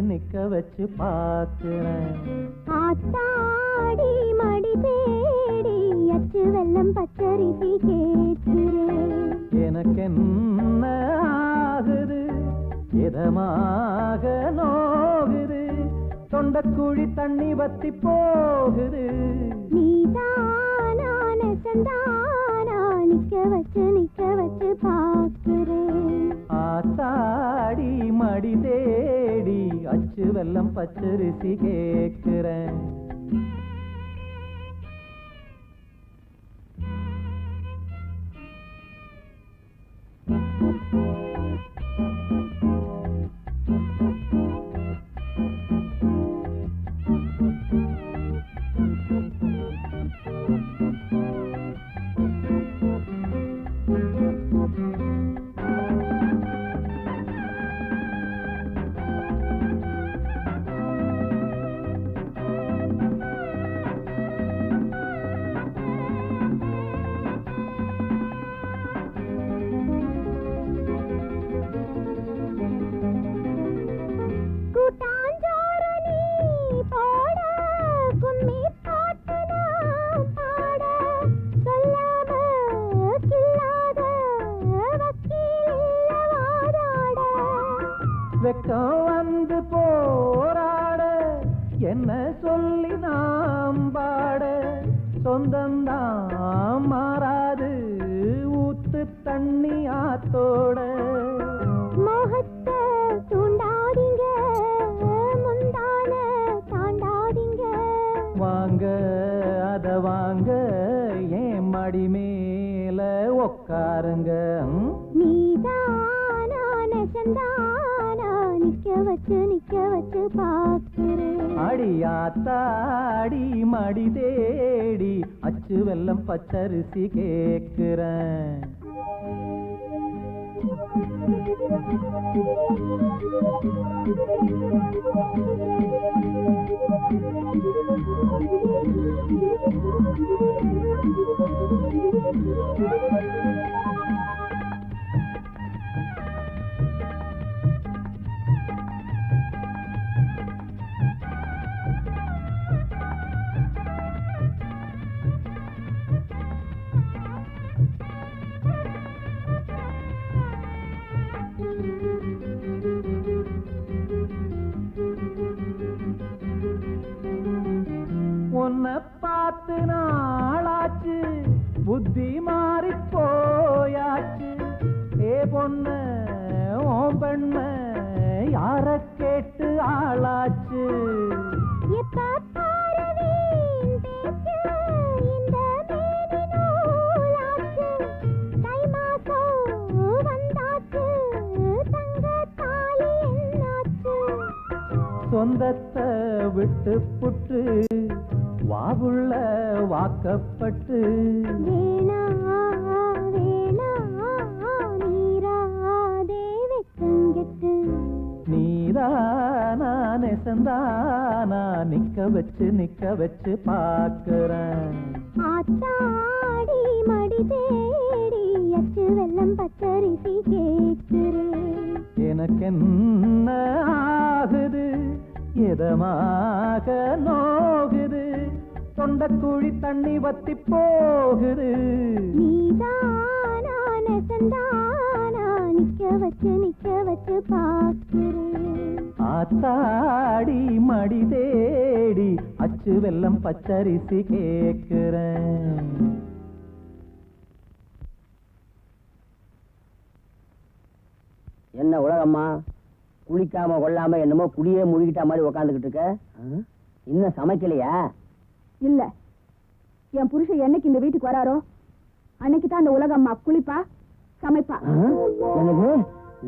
நிக்க வச்சு பாக்குறேன் ஆத்தாடி மடி தேடி அச்சு வெள்ளம் பச்சரிசி கேட்கிறேன் எனக்கு என்ன ஆகுது இதமாக நோகுது தொண்டக்குழி தண்ணி வத்தி போகுது நீதானா நெசந்தானா நிக்க வச்சு பாக்குறேன் ஆத்தாடி மடி தேடி அச்சு வெள்ளம் பச்சரிசி கேட்கிறேன் வெக்கம் வந்து போராட என்ன சொல்லி நாம் பாட சொந்தந்தான் மாறாது ஊத்து தண்ணி ஆத்தோட மோகத்தை தூண்டாதீங்க முந்தான தாண்டாதீங்க வாங்க அத வாங்க ஏன் மடி மேல உக்காருங்க நீதானா நெசந்தானா நிக்க வச்சு பாக்குறேன் அடியாத்தாடி மடி தேடி அச்சு வெள்ளம் பச்சரிசி கேக்குறேன் உன்னை பார்த்து நாளாச்சு புத்தி மாறி போயாச்சு ஏ பொண்ண ஓம் பெண்ண யார கேட்டு ஆளாச்சு சொந்தத்தை விட்டு புட்டு வாவுள்ள வாக்கப்பட்டு வேணா வேணா நீராதே வெக்கங்கெட்டு நீதானா நெசந்தானா நிக்க வச்சு பாக்குறேன் ஆத்தாடி மடி தேடி அச்சு வெள்ளம் பச்சரிசி கேட்கிறேன் எனக்கு என்ன ஆகுது இதமாக நோகுது தொண்டக்குழி தண்ணி வத்தி போகுது நீதானா நெச பையன்தானா நிக்க வச்சு பார்க்கிறேன். ஆத்தாடி மடி தேடி அச்சு வெல்லம் பச்சரிசி கேக்குறேன். என்ன உலகம்மா, குளிக்காம கொள்ளாம என்னமோ குடியே முழுகிட்ட மாதிரி உக்காந்துக்கிட்டு இருக்க? இன்னும் சமைக்கலையா? இல்ல, என் புருஷன் என்னைக்கு இந்த வீட்டுக்கு வராரோ அன்னைக்கு தான் அந்த உலகம்மா குளிப்பா சமைப்பா. எனக்கு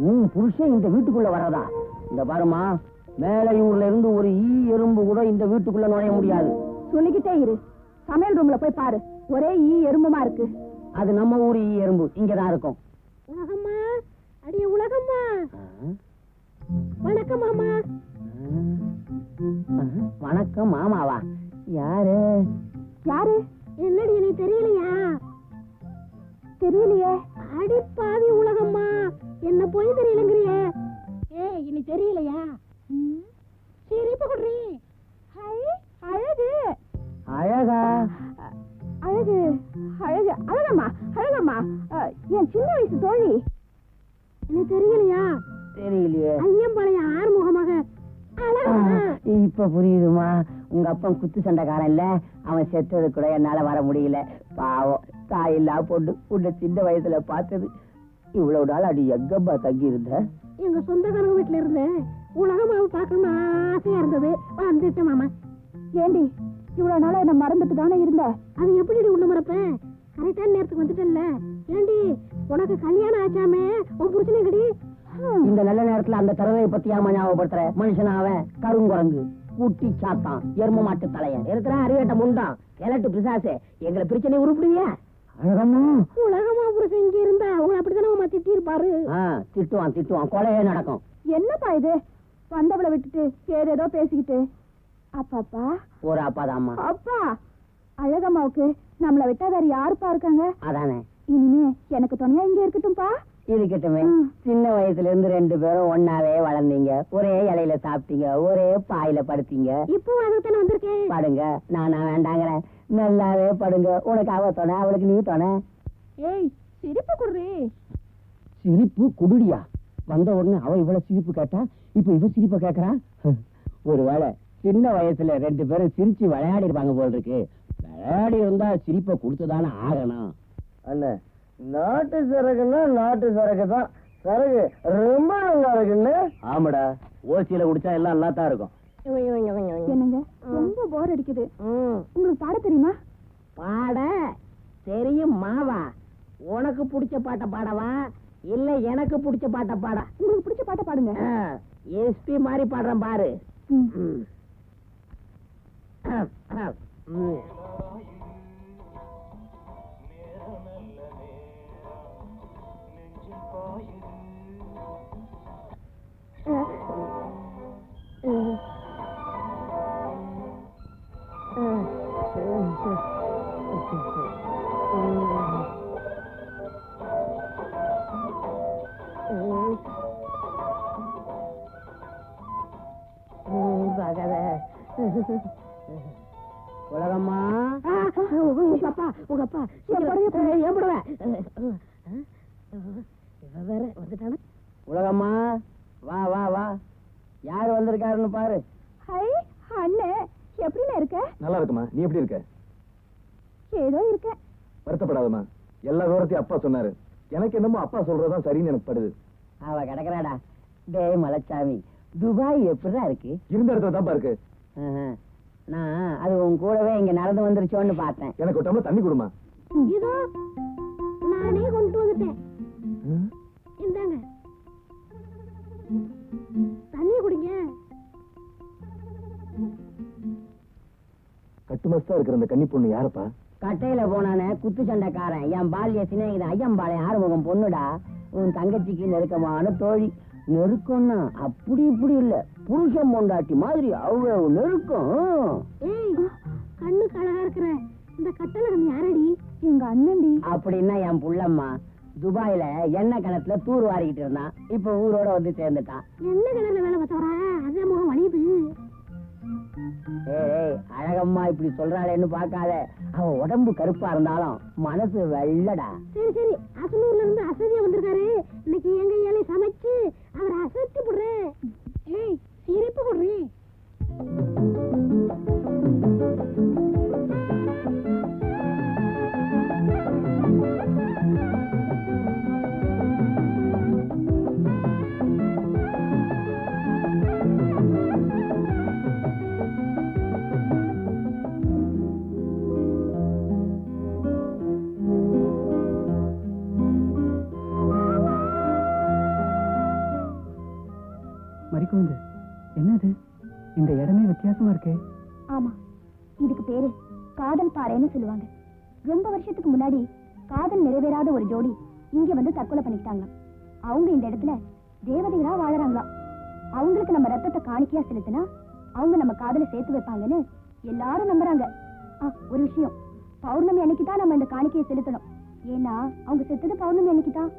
உன் புருஷன் இந்த வீட்டுக்குள்ள வர்றதா? இந்த பாருமா, மேலையூர்ல இருந்து ஒரு ஈ எறும்பு கூட இந்த வீட்டுக்குள்ள நுழைய முடியாது. சொல்லிக்கிட்டே இரு, சமையல் ரூம்ல போய் பாரு, ஒரே ஈ எறும்புமா இருக்கு. அது நம்ம ஊர் ஈ எறும்பு, இங்கதான் இருக்கும். உலகம்மா, அடிய உலகம்மா, வணக்கம் மாமா. வணக்கம் மாமாவா? யாரு யாரு? என்னடி நீ தெரியலையா? தெரியலையே. அடி பாவி உலகம்மா, என்ன போய் தெரியலங்கிறியே. ஏய், இனி தெரியலையா? சிரிப்பு குடுறி. ஹை, அழகு அழகா? அழகு அழகு அழகம்மா, அழகம்மா, என் சின்ன வயசு தோழி. என்ன தெரியலையா? தெரியலையே. ஐயம்பாளைய ஆறுமுகமாக இப்ப புரியுதுமா. உங்க அப்பன் குத்து சண்டைக்காரன் இல்ல, அவன் செத்தது கூட என்னால வர முடியல. பாவம், தாயில்லா பொண்ணு, உன்னை சின்ன வயசுல பார்த்தது. இவ்வளவு நாள் அடி எங்கப்பா தங்கி இருந்த? எங்க சொந்தக்காரங்க வீட்டுல இருந்தேன். உலகமாவை பார்க்கணும்னு ஆசையா இருந்தது, வந்துட்டேன் மாமா. ஏண்டி இவ்வளவு நாளா என்ன மறந்துட்டு தானே இருந்த? அது எப்படி உன்ன மறப்பேன்? கரெக்டான நேரத்துக்கு வந்துட்டேன்ல. ஏண்டி உனக்கு கல்யாணம் ஆச்சாமே, உன் புருஷனே கடி. இந்த நல்ல நேரத்துல அந்த தரவை பத்தி ஏமா ஞாபகப்படுத்துற? மனுஷன் அவன் கருங்குரங்கு, குட்டி சாத்தான், எரும மாட்டு தலையன், இருக்கிற அறிவேட்ட முண்டான், கிழட்டு பிசாசே, எங்களை பிரச்சனை உருப்பிடுவியா? அழகம்மா, உலகமா புருஷன் இங்க இருந்தா அவங்க அப்படித்தானே திட்டி இருப்பாரு. திட்டுவான் திட்டுவான், கொலையே நடக்கும். என்னப்பா இது, வந்தவளை விட்டுட்டு ஏதேதோ பேசிக்கிட்டு. அப்பாப்பா, ஒரு அப்பாதாம்மா. அப்பா, அழகம்மாவுக்கு நம்மளை விட்டா வேற யாருப்பா இருக்காங்க? அதானே. இனிமே எனக்கு துணையா இங்க இருக்கட்டும்பா. இருக்கட்டுமே. சின்ன வயசுல இருந்து 2 பேரும் ஒன்னாவே வளர்ந்தீங்க, ஒரே இலையில சாப்பிட்டீங்க, ஒரே பாயில படுத்தீங்க. இப்போ அதுதானே வந்திருக்கேன். படுங்க, நானா வேண்டாங்கிறேன். நல்லாவே படுங்க. உனக்கு அவ துணை, அவளுக்கு நீ துணை. ஏய், சிரிப்பு குடுறி. சிரிப்பு குடுடியா? வந்த உடனே அவ இவ்வளவு சிரிப்பு கேட்டா, இப்ப இவ சிரிப்ப கேக்குறா. ஒருவேளை சின்ன வயசுல 2 பேரும் சிரிச்சு விளையாடி இருப்பாங்க போல் இருக்கு. விளையாடி இருந்தா சிரிப்பை கொடுத்துதானே ஆகணும். அண்ணே, நாட்டு சரக்குன்னா நாட்டு சரக்கு தான். சரக்கு ரொம்ப நல்லா இருக்குன்னு. ஆமாடா, ஓசியில குடிச்சா எல்லாம் நல்லா தான் இருக்கும். என்னங்க, ரொம்ப போர் அடிக்குது. உங்களுக்கு பாட தெரியுமா? பாட தெரியும் மாவா. உனக்கு பிடிச்ச பாட்ட பாடவா இல்ல எனக்கு பிடிச்ச பாட்ட பாட? உங்களுக்கு பிடிச்ச பாட்ட பாடுங்க. எஸ்பி மாதிரி பாடுறேன் பாரு. உலகம்மா, உங்க அப்பா வேற வந்துட்டான. உலகம்மா, வா வா வா, யாரு வந்திருக்காருன்னு பாரு. ஹை அண்ணே, எப்படிண்ணே இருக்க? நல்லா இருக்குமா, நீ எப்படி இருக்க? ஏதோ இருக்க. வருத்தப்படாதம்மா, எல்லா விவரத்தையும் அப்பா சொன்னாரு. எனக்கு என்னமோ அப்பா சொல்றதுதான் சரின்னு எனக்கு படுது. அவ கிடக்குறாடா. டேய் மலைச்சாமி, துபாய் எப்படிதான் இருக்கு? இருந்த இடத்துல தான்ப்பா இருக்கு. நான் அது உன் கூடவே இங்க நடந்து வந்துருச்சோன்னு பார்த்தேன். எனக்கு ஒரு டம்ளர் தண்ணி கொடுமா. இதோ நானே கொண்டு வந்துட்டேன். இந்தாங்க தண்ணி குடிங்க. கட்டுமஸ்தா இருக்கிற அந்த கன்னி பொண்ணு யாருப்பா? கட்டையில போனானே குத்து சண்டைக்காரன், என் பால்ய சிநேகிதன் ஐயம்பாளையம் ஆறுமுகம் பொண்ணுடா. உன் தங்கச்சிக்கு நெருக்கமான தோழி. நெருக்கம்னா அப்படி இப்படி இல்ல, புருஷன் பொண்டாட்டி மாதிரி அவ்வளவு நெருக்கம். ஏய், கண்ணுக்கு அழகா இருக்கிற இந்த கட்டழகன் யாரடி? எங்க அண்ணன்டி. அப்படின்னா என் புள்ளம்மா. துபாயில எண்ணெய் கிணத்துல தூர் வாரிக்கிட்டு இருந்தான், இப்ப ஊரோட வந்து சேர்ந்துட்டான். என்ன கிணறுல வேலை பார்த்தவரா? அதான் முகம் வலியுது. ஏய் அழகம்மா இப்படி சொல்றாளேன்னு பார்க்காத, அவ உடம்பு கருப்பா இருந்தாலும் மனசு வெள்ளடா. சரி சரி, அசனூர்ல இருந்து அசதியா வந்திருக்காரு. இன்னைக்கு எங்க ஏழை சமைச்சு அவரை அசத்தி போடுறேன். ஏய் சிரிப்பு போடுறேன். மறிக்குழுந்து, என்னது இந்த இடமே வித்தியாசமா இருக்கே? ஆமா, இதுக்கு பேரு காதல் பாறைன்னு சொல்லுவாங்க. ரொம்ப வருஷத்துக்கு முன்னாடி காதல் நிறைவேறாத ஒரு ஜோடி இங்க வந்து தற்கொலை பண்ணிக்கிட்டாங்களாம். அவங்க இந்த இடத்துல தேவதைகளா வாழறாங்களாம். அவங்களுக்கு நம்ம ரத்தத்தை காணிக்கையா செலுத்தினா அவங்க நம்ம காதலை சேர்த்து வைப்பாங்கன்னு எல்லாரும் நம்புறாங்க. ஒரு விஷயம், பௌர்ணமி அன்னைக்கு தான் நம்ம இந்த காணிக்கையை செலுத்தணும். ஏன்னா அவங்க செத்தது பௌர்ணமி அன்னைக்கு தான்.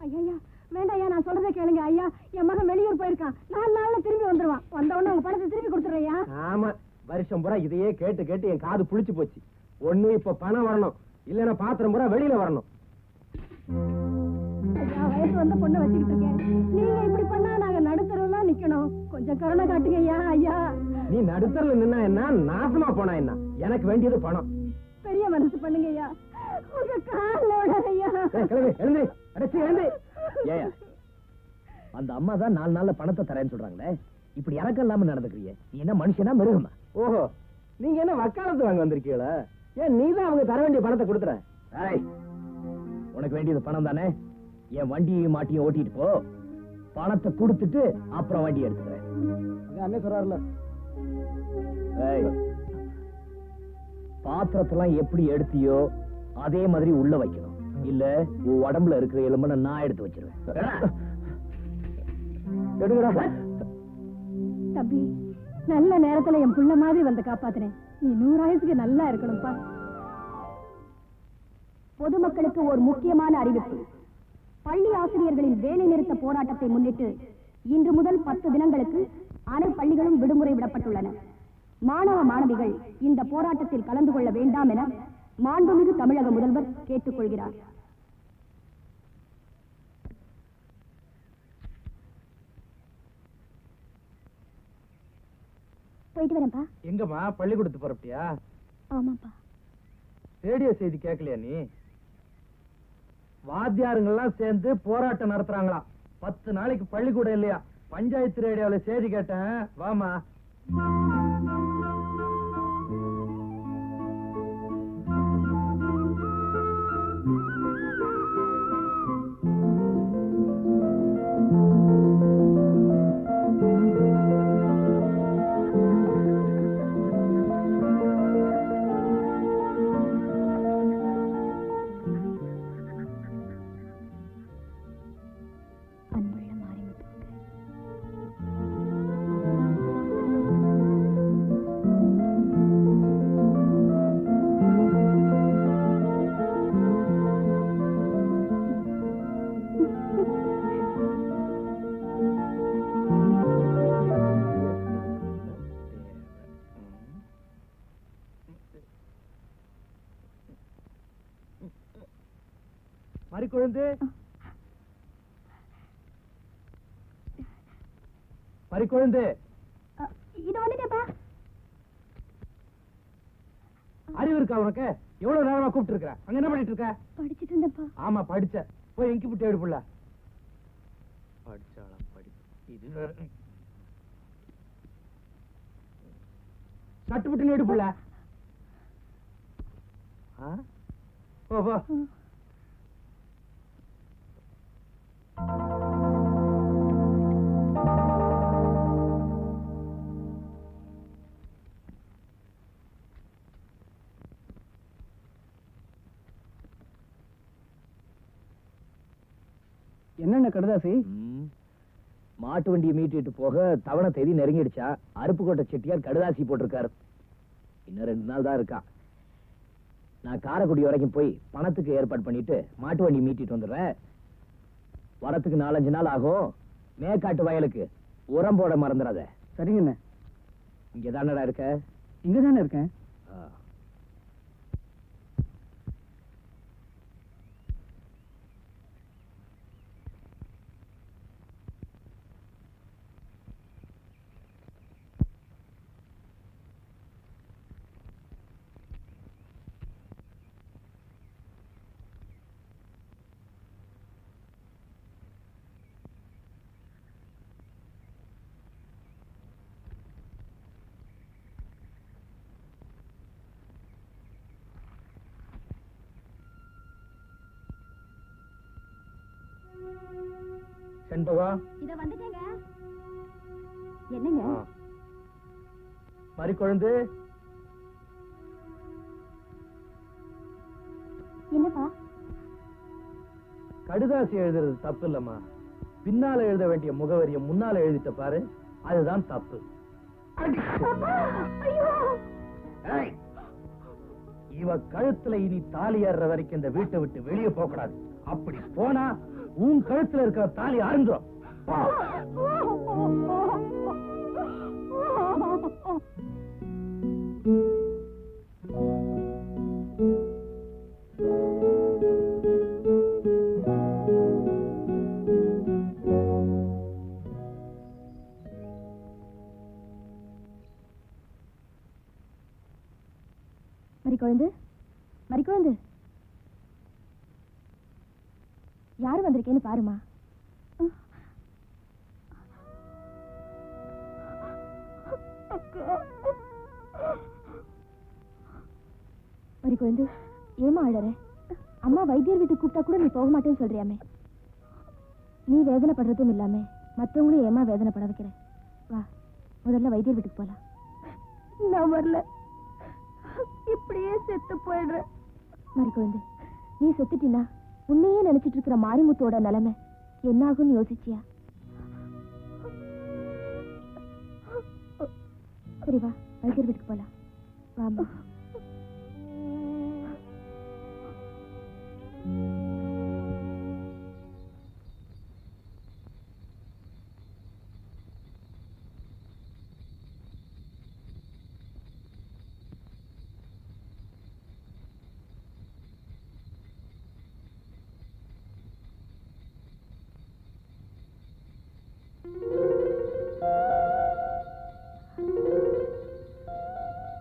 ஐயா வேண்டாம் ஐயா, நான் சொல்றதை கேளுங்க ஐயா. என் மகன் வெளியூர் போயிருக்கான், 4 நாள்ல திரும்பி வந்துருவான். வந்தவொடனே உங்க பணத்தை திருப்பி கொடுத்துறையா? ஆமா, வருஷம் பூரா இதையே கேட்டு கேட்டு என் காது புளிச்சு போச்சு. ஒண்ணு இப்ப பணம் வரணும், இல்லன்னா பாத்திரம் பூரா வெளியில வரணும். ஐயா, வயசு வந்த பொண்ணை வச்சுக்கிட்டு இருக்கேன். நீங்க இப்படி பண்ணா நாங்க நடுத்தரவுலாம் நிக்கணும். கொஞ்சம் கருணை காட்டுங்க ஐயா. ஐயா, நீ நடுத்தரல நின்னா என்ன, நாசமா போனா என்ன? எனக்கு வேண்டியது பணம். பெரிய மனசு பண்ணுங்க ஐயா. உங்க காலோட ஐயா. எழுந்து அடைச்சு எழுந்து. ஏயா, அந்த அம்மா தான் 4 நாள்ல பணத்தை தரேன்னு சொல்றாங்களே, இப்படி இறக்கம் இல்லாம நடந்துக்கிறியே, நீ என்ன மனுஷனா மிருகமா? ஓஹோ, நீங்க என்ன வக்காலத்து வாங்க வந்திருக்கீங்களா? ஏன் நீதான் அவங்க தர வேண்டிய பணத்தை கொடுத்துற? ஏய், உனக்கு வேண்டியது பணம் தானே? என் வண்டியையும் மாட்டியும் ஓட்டிட்டு போ, பணத்தை கொடுத்துட்டு அப்புறம் வண்டி எடுத்துக்கிறேன். அண்ணே சொல்றாருல. ஏய், பாத்திரத்தெல்லாம் எப்படி எடுத்தியோ அதே மாதிரி உள்ள வைக்கணும். இல்ல உன் உடம்புல இருக்கிற எலும்பை நான் எடுத்து வச்சிருவேன். தம்பி, நல்ல நேரத்துல என் புள்ள மாதிரி வந்து காப்பாத்துறேன். நீ 100 ஆயுசுக்கு நல்லா இருக்கணும்ப்பா. பொதுமக்களுக்கு ஒரு முக்கியமான அறிவிப்பு. பள்ளி ஆசிரியர்களின் வேலை நிறுத்த போராட்டத்தை முன்னிட்டு இன்று முதல் 10 தினங்களுக்கு அனைத்து பள்ளிகளும் விடுமுறை விடப்பட்டுள்ளன. மாணவ மாணவிகள் இந்த போராட்டத்தில் கலந்து கொள்ள வேண்டாம் என மாண்புமிகு தமிழக முதல்வர் கேட்டுக்கொள்கிறார். போயிட்டு வரேன்ப்பா. எங்கம்மா பள்ளிக்கூடத்து போறப்பட்டியா? ஆமாப்பா. ரேடியோ செய்தி கேட்கலையா நீ? வாத்தியாருங்கெல்லாம் சேர்ந்து போராட்டம் நடத்துறாங்களா. 10 நாளைக்கு பள்ளிக்கூடம் இல்லையா? பஞ்சாயத்து ரேடியோல செய்தி கேட்டேன், வாமா. மறிக்குழுந்து, மறிக்குழுந்து, இது வந்துட்டேப்பா. அறிவு இருக்கா உனக்கு? எவ்வளவு நேரமா கூப்பிட்டு இருக்க? அங்க என்ன பண்ணிட்டு இருக்க? படிச்சிட்டு இருந்தேப்பா. ஆமா படிச்ச. போய் எங்கி புட்டி எடுப்புல. படிச்சாளா படி. இது சட்டு புட்டு எடுப்புல. போ போ. என்னென்ன கடுதாசி? மாட்டு வண்டியை மீட்டிட்டு போக தவணை தேதி நெருங்கிடுச்சா. அருப்புக்கோட்டை செட்டியார் கடுதாசி போட்டிருக்காரு. இன்னும் 2 நாள் தான் இருக்கா. நான் காரைக்குடி வரைக்கும் போய் பணத்துக்கு ஏற்பாடு பண்ணிட்டு மாட்டு வண்டி மீட்டிட்டு வந்துடுறேன். வரத்துக்கு 4-5 நாள் ஆகும். மேற்காட்டு வயலுக்கு உரம் போட மறந்துடாத. சரிங்கண்ணே. இங்க தானடா இருக்க? இங்க தானே இருக்கேன். செண்பகா, இத வந்துட்டேங்க. என்னங்க? மறிக்குழந்து, என்னப்பா? கடுதாசி எழுதுறது தப்பு இல்லம்மா. பின்னால எழுத வேண்டிய முகவரியை முன்னால எழுதிட்ட பாரு, அதுதான் தப்பு. ஏய், இவ கழுத்துல இனி தாலி ஏறுற வரைக்கும் இந்த வீட்டை விட்டு வெளியே போக கூடாது. அப்படி போனா உன் கழுத்துல இருக்கிற தாலி அறுந்துரும். மறிக்குழந்து, மறிக்குழந்து, யாரு வந்திருக்கேன்னு பாருமா. மறிக்குழந்து, ஏமா அழற? அம்மா வைத்தியர் வீட்டுக்கு கூப்பிட்டா கூட நீ போக மாட்டேன்னு சொல்றியாமே. நீ வேதனைப்படுறதும் இல்லாம மத்தவங்களும் ஏமா வேதனைப்பட வைக்கிற? வா, முதல்ல வைத்தியர் வீட்டுக்கு போலாம். நான் வரல, இப்படியே செத்து போயிடுறேன். மறிக்குழந்து, நீ செத்துட்டினா உன்னையே நினைச்சிட்டு இருக்கிற மாரிமுத்தோட நிலைமை என்ன ஆகும்னு யோசிச்சியா? சரி வா, வைத்தியர் வீட்டுக்கு போலாம். வாமா.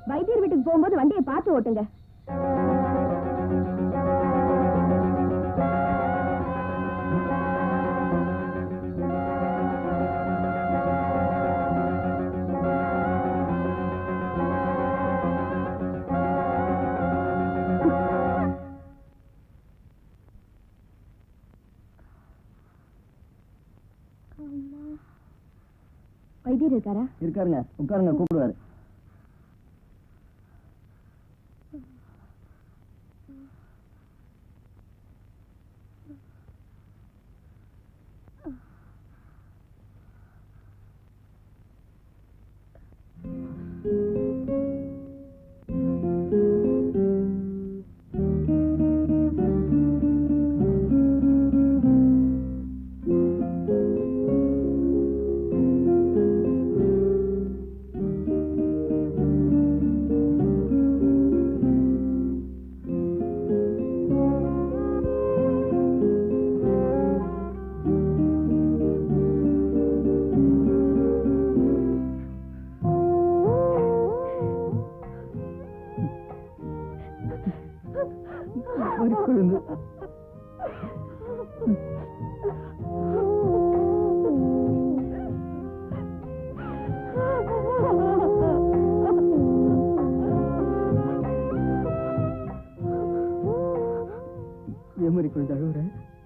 வைத்தியர் வீட்டுக்கு போகும்போது வண்டியை பார்த்து ஓட்டுங்க. வைத்தியர் இருக்காரா? இருக்காருங்க, உட்காருங்க, கூப்பிடுவாரு.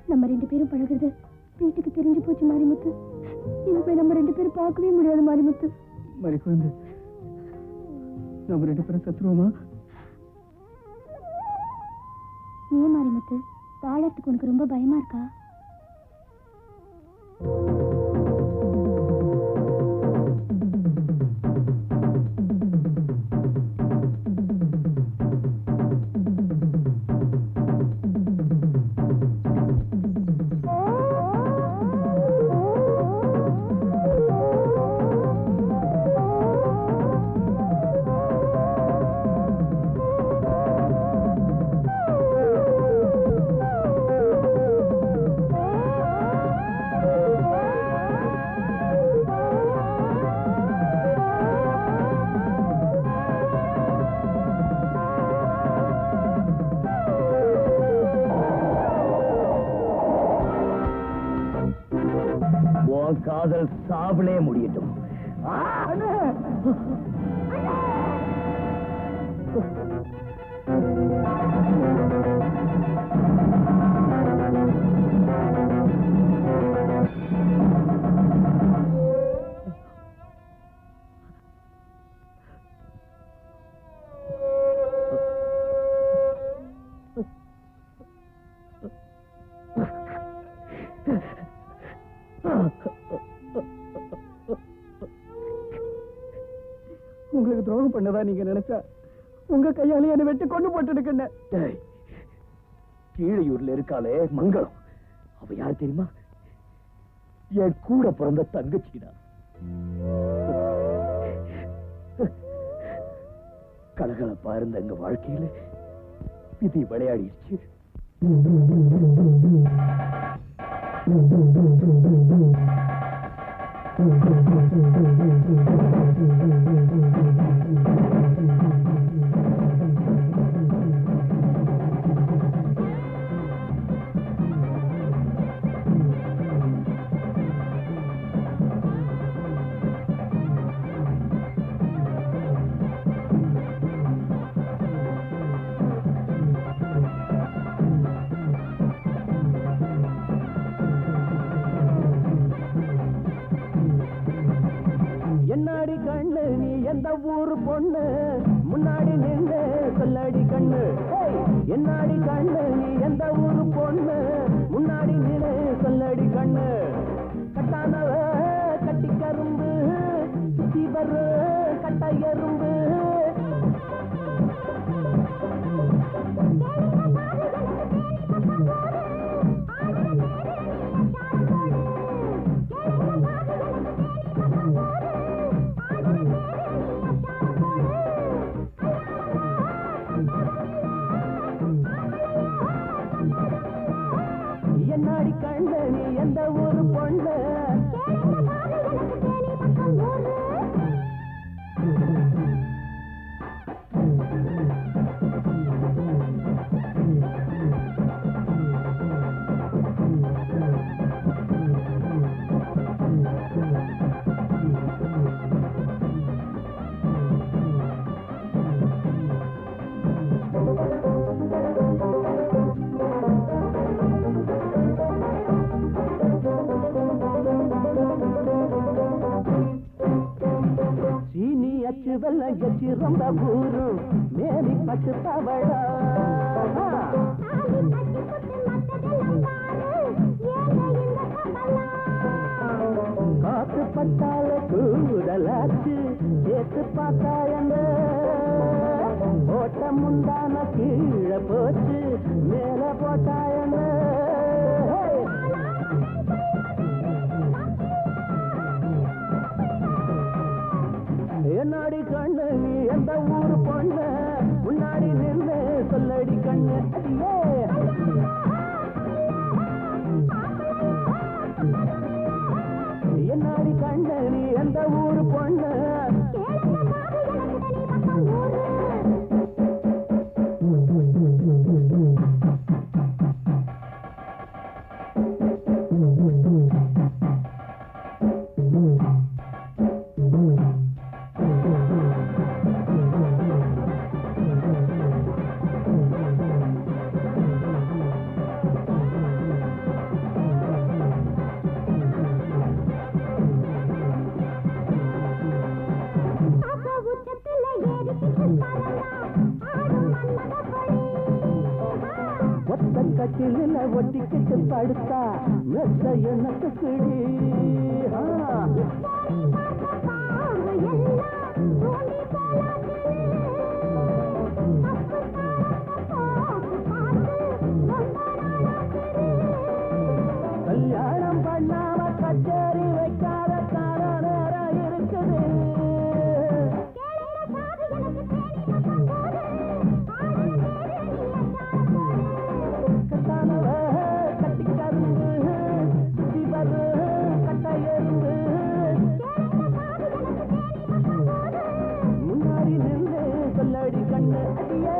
நம்ம ரெண்டு பேரும் பழகுறது வீட்டுக்கு தெரிஞ்சு போச்சு மாரிமுத்து. இனிமே நம்ம ரெண்டு பேரும் பார்க்கவே முடியாது மாரிமுத்து. மறிக்குழந்து, நம்ம ரெண்டு பேரும் சத்துருவோமா? ஏன் மாரிமுத்து, வாழறதுக்கு உனக்கு ரொம்ப பயமா இருக்கா? உன் காதல் சாவிலே முடியட்டும். உங்களுக்கு துரோகம் பண்ணதா நீங்க நினைச்சா உங்க கையாலே என்னை வெட்டி கொண்டு போட்டு கீழையூர்ல இருக்காளே மங்களம், அவ யார் தெரியுமா? என் கூட பிறந்த தங்கச்சிடா. கலகலப்பா இருந்த எங்க வாழ்க்கையில விதி விளையாடிடுச்சு. என்னாடி கண்ணு நீ எந்த ஊரு பொண்ணு, முன்னாடி நின்று சொல்லடி கண்ணு. என்னாடி கண்ணு நீ எந்த ஊரு பொண்ணு, முன்னாடி நின்று சொல்லடி கண்ணு. கட்டானவ கட்டி கரும்பு, சுத்தி வரு கட்ட எறும்பு. என்னாடி கண்ணு நீ எந்த ஊரு பொண்ணு. சீனி அச்சு வெள்ள எச்சி ரொம்ப ஊரு மேரி பட்டு தவழா. காத்து பட்டால கூடலாச்சு சேர்த்து பார்த்தா என்ன ஓட்டம் உண்டான கீழே போச்சு மேல போட்டா என்ன. என்னாடி கண்ணு நீ எந்த ஊரு பொண்ணு, முன்னாடி நின்று சொல்லடி கண்ணு. என்னாடி கண்ணு நீ எந்த ஊரு பொண்ணு. ஒத்த கட்டில ஒட்டிக்கிட்டு படுத்தா மெத்த எண்ணத்து கிடி. கல்யாணம் பண்ணாம கச்சேரி வைக்காத கார நேரம் இருக்குது. கட்டானவ கட்டி கரும்பு, சுத்தி வரு கட்ட எறும்பு. முன்னாடி நின்று சொல்லடி கண்ணு. அடியே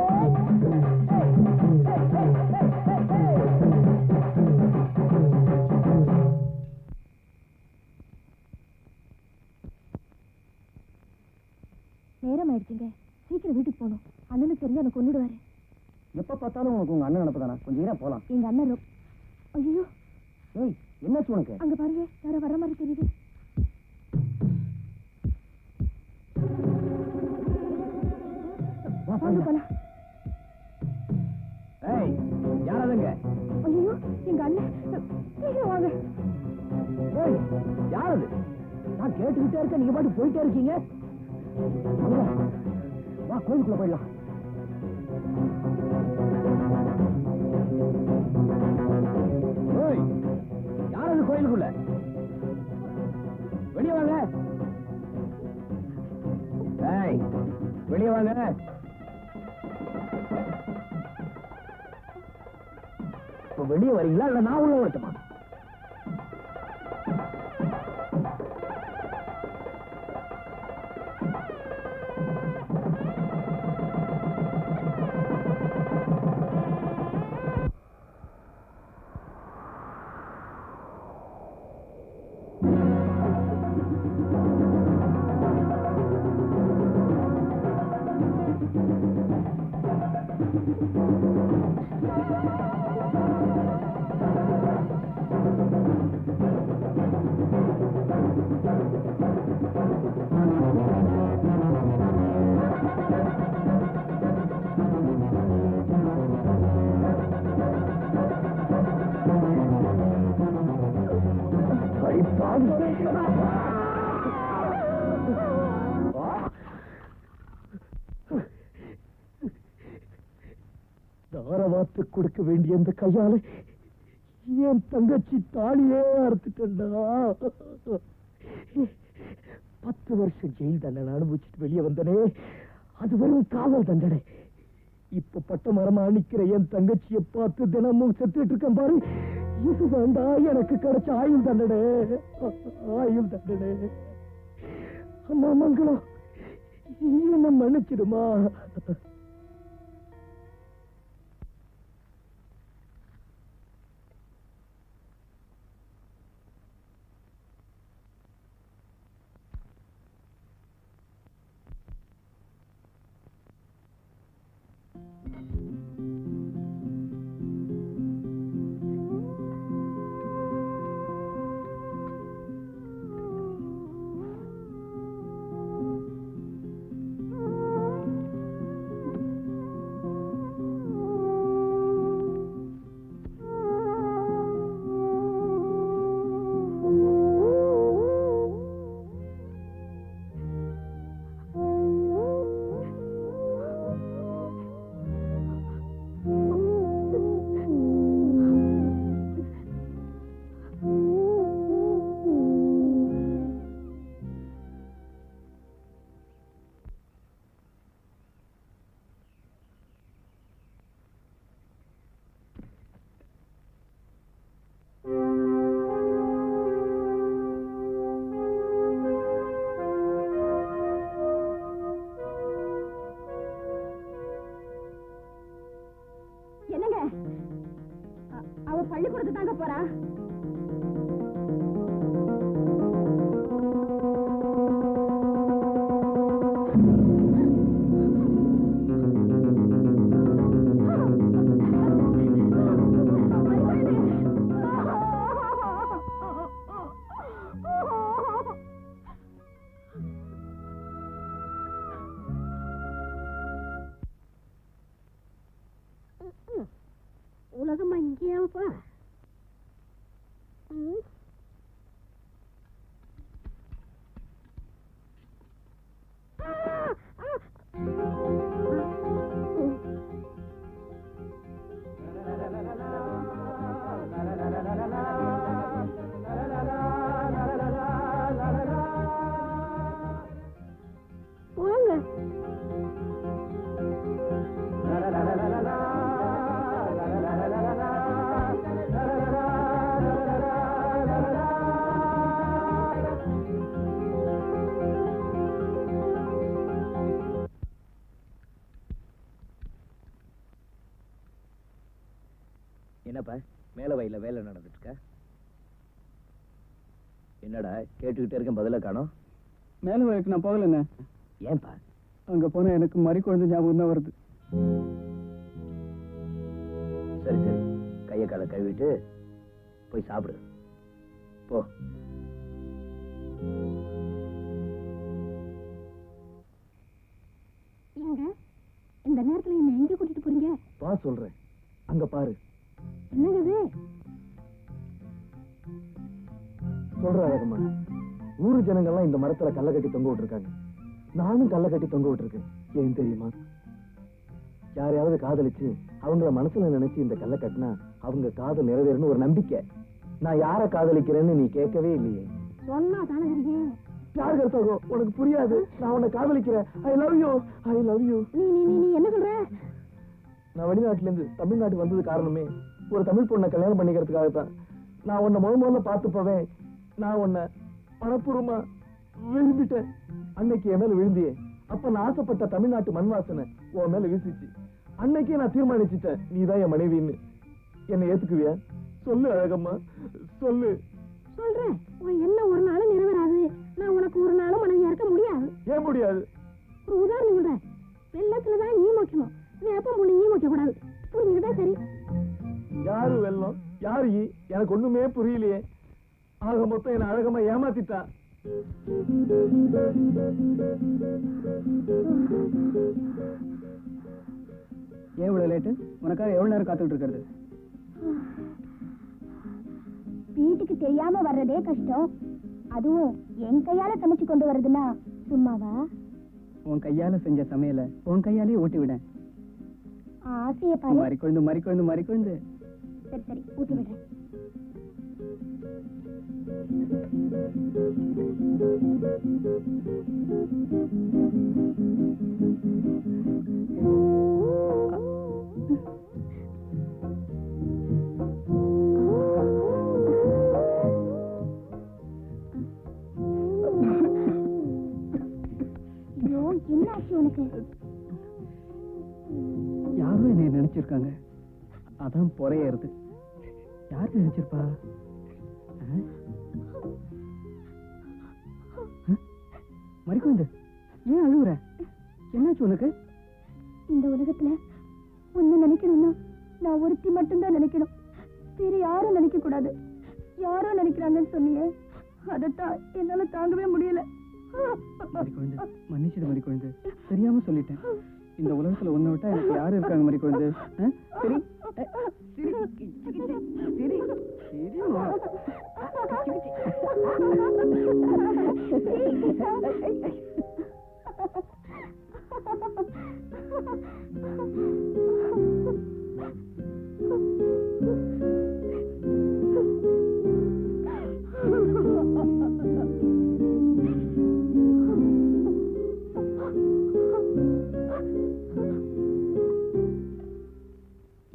பார்த்தாலும் உனக்கு உங்க அண்ணன் நினைப்பு தானே, கொஞ்சம் நேரம் போலாம். எங்க அண்ணன் ஐயோ ஏய், என்னாச்சு உனக்கு? அங்க பாருங்க, யாரோ வர மாதிரி தெரியுது. வாங்க போலாம். ஏய், யாரதுங்க? ஐயோ எங்க அண்ணன், சீக்கிரம் வாங்க. ஏய், யாரது? நான் கேட்டுக்கிட்டே இருக்கேன், நீங்க பாட்டு போயிட்டே இருக்கீங்க. வாங்க, வா கோயிலுக்குள்ள போயிடலாம். ஏய், யாரது கோயிலுக்குள்ள? வெளியே வாங்க. ஏய், வெளியே வாங்க. இப்ப வெளியே வரீங்களா இல்ல நான் உள்ள வரட்டுமா? தாரவாத்து கொடுக்க வேண்டிய அந்த கையால என் தங்கச்சி தாலியே அறுத்துட்டா. 10 வருஷம் ஜெயில் தண்டனை அனுபவிச்சுட்டு வெளியே வந்தனே, அது வெறும் காவல் தண்டனை. இப்ப பட்ட மரமா நிக்கிற என் தங்கச்சியை பார்த்து தினமும் செத்துட்டு இருக்கேன் பாரு. இது வேண்டா எனக்கு கிடைச்ச ஆயுள் தண்டனை, ஆயுள் தண்டனை. அம்மா மங்களம், என்ன மன்னிச்சிடுமா? என்னங்க, அவ பள்ளிக்கூடத்துக்கு தாங்க போறா. உலகம் அங்கேயாப்பா. போங்க. என்னப்பா மேல வயல்ல வேலை நடந்துட்டு இருக்க? என்னடா கேட்டுக்கிட்டே இருக்கேன், பதில காணோம். மேல வரைக்கும் நான் போகலண்ணே. ஏன்பா? அங்க போனா எனக்கு மறி குழந்தை ஞாபகம் தான் வருது. சரி சரி, கையை காலை கழுவிட்டு போய் சாப்பிடு போ. ஏங்க இந்த நேரத்துல என்ன எங்க கூட்டிட்டு போறீங்க? வா சொல்றேன், அங்க பாரு. என்னங்க இது? சொல்ற அழகம்மா, ஊரு ஜனங்கள்லாம் இந்த மரத்துல கல்ல கட்டி தொங்க விட்டுருக்காங்க. நானும் கல்ல கட்டி தொங்க விட்டுருக்கேன். ஏன் தெரியுமா? யாரையாவது காதலிச்சு அவங்கள மனசுல நினைச்சு இந்த கல்ல கட்டினா அவங்க காதல் நிறைவேறணும் ஒரு நம்பிக்கை. நான் யாரை காதலிக்கிறேன்னு நீ கேட்கவே இல்லையே. சொன்னா தானே தெரியும். யார் கருத்தாகோ உனக்கு புரியாது. நான் உன்னை காதலிக்கிறேன். I love you, I love you. நீ நீ நீ என்ன சொல்ற? நான் வெளிநாட்டுல இருந்து தமிழ்நாட்டுக்கு வந்தது காரணமே ஒரு தமிழ் பொண்ணை கல்யாணம் பண்ணிக்கிறதுக்காகத்தான். நான் உன்னை முதல்ல பார்த்து போவேன். நான் உன்னை மனப்பூர்வமா விரும்பிட்டேன். அன்னைக்கு என் மேல விழுந்தியே, அப்ப நான் ஆசைப்பட்ட தமிழ்நாட்டு மண் வாசனை உன் மேல வீசிச்சு. அன்னைக்கே நான் தீர்மானிச்சுட்டேன், நீதான் என் மனைவின்னு. என்னை ஏத்துக்குவியா? சொல்லு அழகம்மா, சொல்லு. சொல்றேன், உன் என்ன ஒரு நாளும் நிறைவேறாது. நான் உனக்கு ஒரு நாளும் மனைவியா இருக்க முடியாது. ஏன் முடியாது? ஒரு உதாரணம் சொல்றேன். வெள்ளத்துலதான் ஈ வைக்கணும், வேப்பம் புள்ளி ஈ வைக்க கூடாது. புரிஞ்சுக்கிட்டா சரி. யாரு வெள்ளம் யாரு ஈ? எனக்கு ஒண்ணுமே புரியலையே. ஆக மொத்தம் என்ன அழகமா ஏமாத்திட்டா. ஏன் இவ்வளவு லேட்டு? உனக்காக எவ்வளவு நேரம் காத்துக்கிட்டு இருக்கிறது? வீட்டுக்கு தெரியாம வர்றதே கஷ்டம். அதுவும் என் கையால சமைச்சு கொண்டு வர்றதுன்னா சும்மாவா? உன் கையால செஞ்ச சமையல உன் கையாலே ஊட்டி விட. ஆசைய பாரு. மறிக்கொழுந்து மறிக்கொழுந்து மறிக்கொழுந்து. சரி சரி, ஊட்டி விடுறேன். ஐயோ, என்ன ஆச்சு உனக்கு? யாரும் என்னை நினைச்சிருக்காங்க, அதான் பொறையறது. யார் நினைச்சிருப்பா? மறிக்கொழுந்து, ஏன் அழுகுற? என்னாச்சு உனக்கு? இந்த உலகத்துல ஒண்ணு நினைக்கணும்னா நான் ஒருத்தி மட்டும்தான் நினைக்கணும். வேற யாரும் நினைக்க கூடாது. யாரோ நினைக்கிறாங்கன்னு சொன்னீங்க, அதத்தான் என்னால தாங்கவே முடியல. மறிக்கொழுந்து, மன்னிச்சிடு மறிக்கொழுந்து, தெரியாம சொல்லிட்டேன். இந்த உலகத்துல உன்னை விட்டா எனக்கு யாரு இருக்காங்க மறிக்கொழுந்து? சரி சரி சரி சரிம்மா.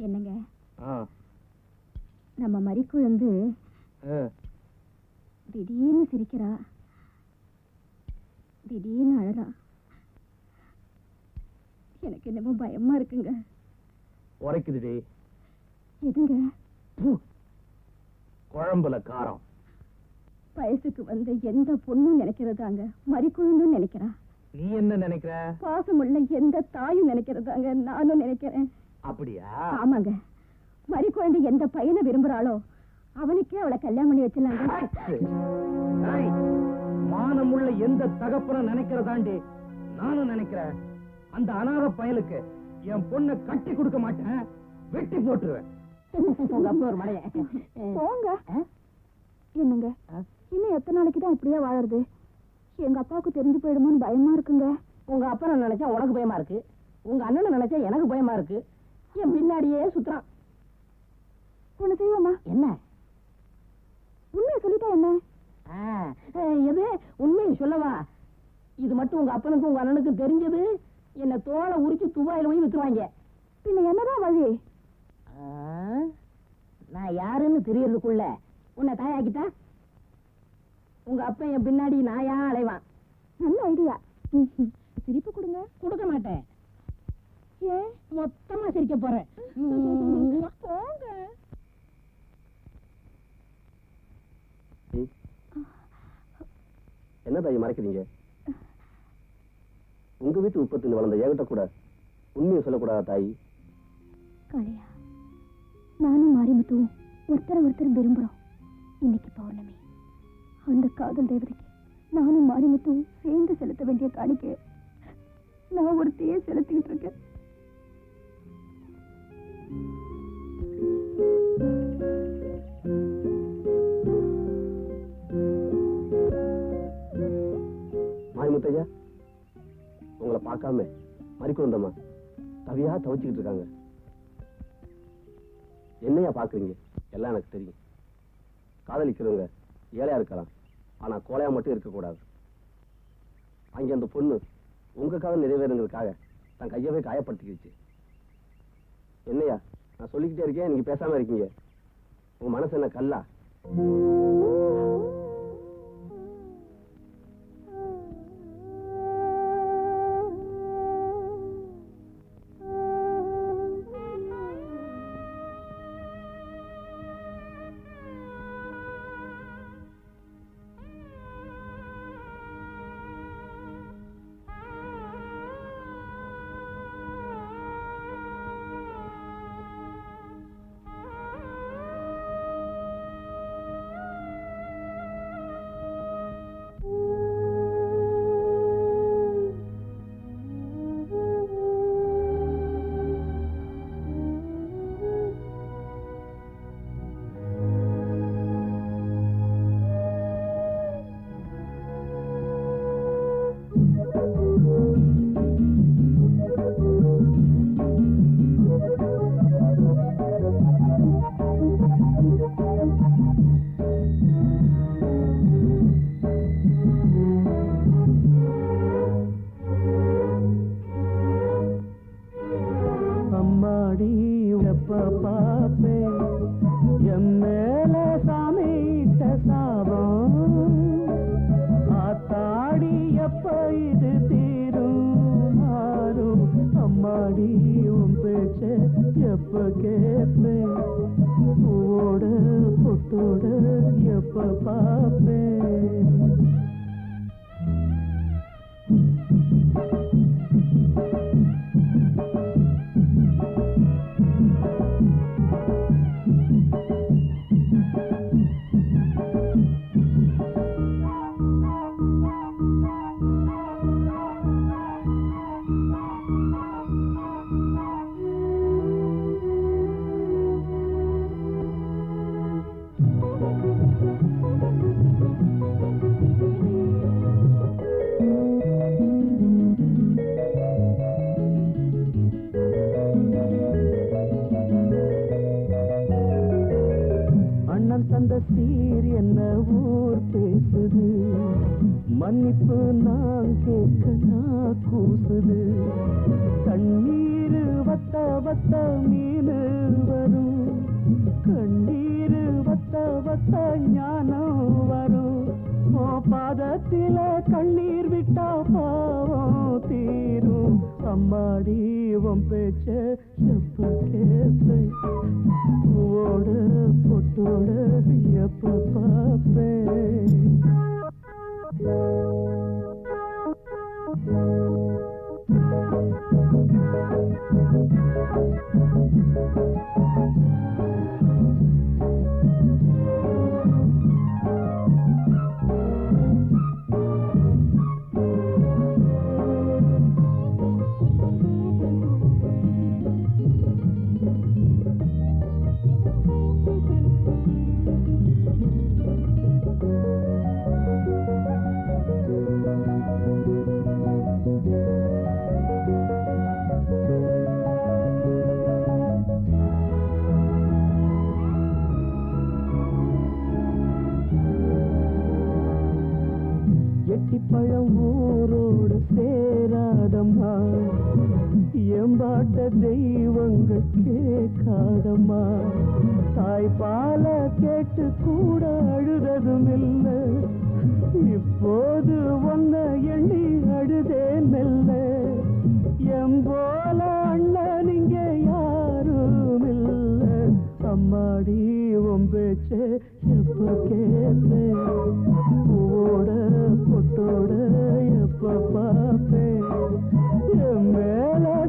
என்னங்க, நம்ம மறிக்குழந்து திடீர்னு சிரிக்கிறா, திடீர்னு அழறா. எனக்கு என்னமோ பயமா இருக்குங்க. உரைக்குதுடி. எதுங்க? குழம்புல காரம். வயசுக்கு வந்து எந்த பொண்ணும் நினைக்கிறதாங்க மறிக்குழுந்தும் நினைக்கிறா. நீ என்ன நினைக்கிற? பாசமுள்ள எந்த தாயும் நினைக்கிறதாங்க நானும் நினைக்கிறேன். அப்படியா? ஆமாங்க, மறிக்குழந்து எந்த பையனை விரும்புறாளோ அவனுக்கே அவளை கல்யாணம் பண்ணி வச்சிடலாங்க. மானமுள்ள எந்த தகப்பன நினைக்கிறதாண்டி நானும் நினைக்கிறேன். அந்த அனாத பயலுக்கு என் பொண்ணை கட்டி கொடுக்க மாட்டேன், வெட்டி போட்டுருவேன். உங்க அப்பா ஒரு மலைய போங்க. என்னங்க, இன்னும் எத்தனை நாளைக்கு தான் இப்படியே வாழறது? எங்க அப்பாவுக்கு தெரிஞ்சு போயிடுமோன்னு பயமா இருக்குங்க. உங்க அப்பா நினைச்சா உனக்கு பயமா இருக்கு, உங்க அண்ணனை நினைச்சா எனக்கு பயமா இருக்கு. என் பின்னாடியே சுத்துறான். ஒண்ணு செய்வோமா? என்ன? உண்மையை சொல்லிட்டா என்ன? எது உண்மையை சொல்லவா? இது மட்டும் உங்க அப்பனுக்கும் உங்க அண்ணனுக்கும் தெரிஞ்சது, என்ன தோலை உரிச்சு துபாயில போய் வித்துருவாங்க. பின்ன என்னதான் வழி? நான் யாருன்னு தெரியறதுக்குள்ள உன்னை தாயாக்கிட்டா உங்க அப்பா என் பின்னாடி நாயா அலைவான். நல்ல ஐடியா. சிரிப்பு கொடுங்க. கொடுக்க மாட்டேன். ஏன்? மொத்தமா சிரிக்க போறேன். போங்க. என்ன தாய் மறைக்கிறீங்க? உங்க வீட்டு உற்பத்தியில் வளர்ந்த ஏகிட்ட கூட உண்மையை சொல்லக்கூடாதா தாய்? காளையா, நானும் மாரிமுத்துவும் ஒருத்தர் விரும்புறோம். இன்னைக்கு பௌர்ணமி. அந்த காதல் தேவதைக்கு நானும் மாரிமுத்துவும் சேர்ந்து செலுத்த வேண்டிய காணிக்கை நான் ஒருத்தையே செலுத்திக்கிட்டு இருக்கேன். மாரிமுத்தையா, உங்களை பார்க்காம மறிக்குந்தம்மா தவியா தவிச்சுக்கிட்டு இருக்காங்க. என்னையா பாக்குறீங்க? எல்லாம் எனக்கு தெரியும். காதலிக்கிறவங்க ஏழையா இருக்கலாம், ஆனா கோலையா மட்டும் இருக்கக்கூடாது. அங்க அந்த பொண்ணு உங்க காதல் நிறைவேறுங்கிறதுக்காக தன் கையவே காயப்படுத்திக்கிச்சு. என்னையா நான் சொல்லிக்கிட்டே இருக்கேன், நீங்க பேசாம இருக்கீங்க. உங்க மனசு என்ன கல்லா?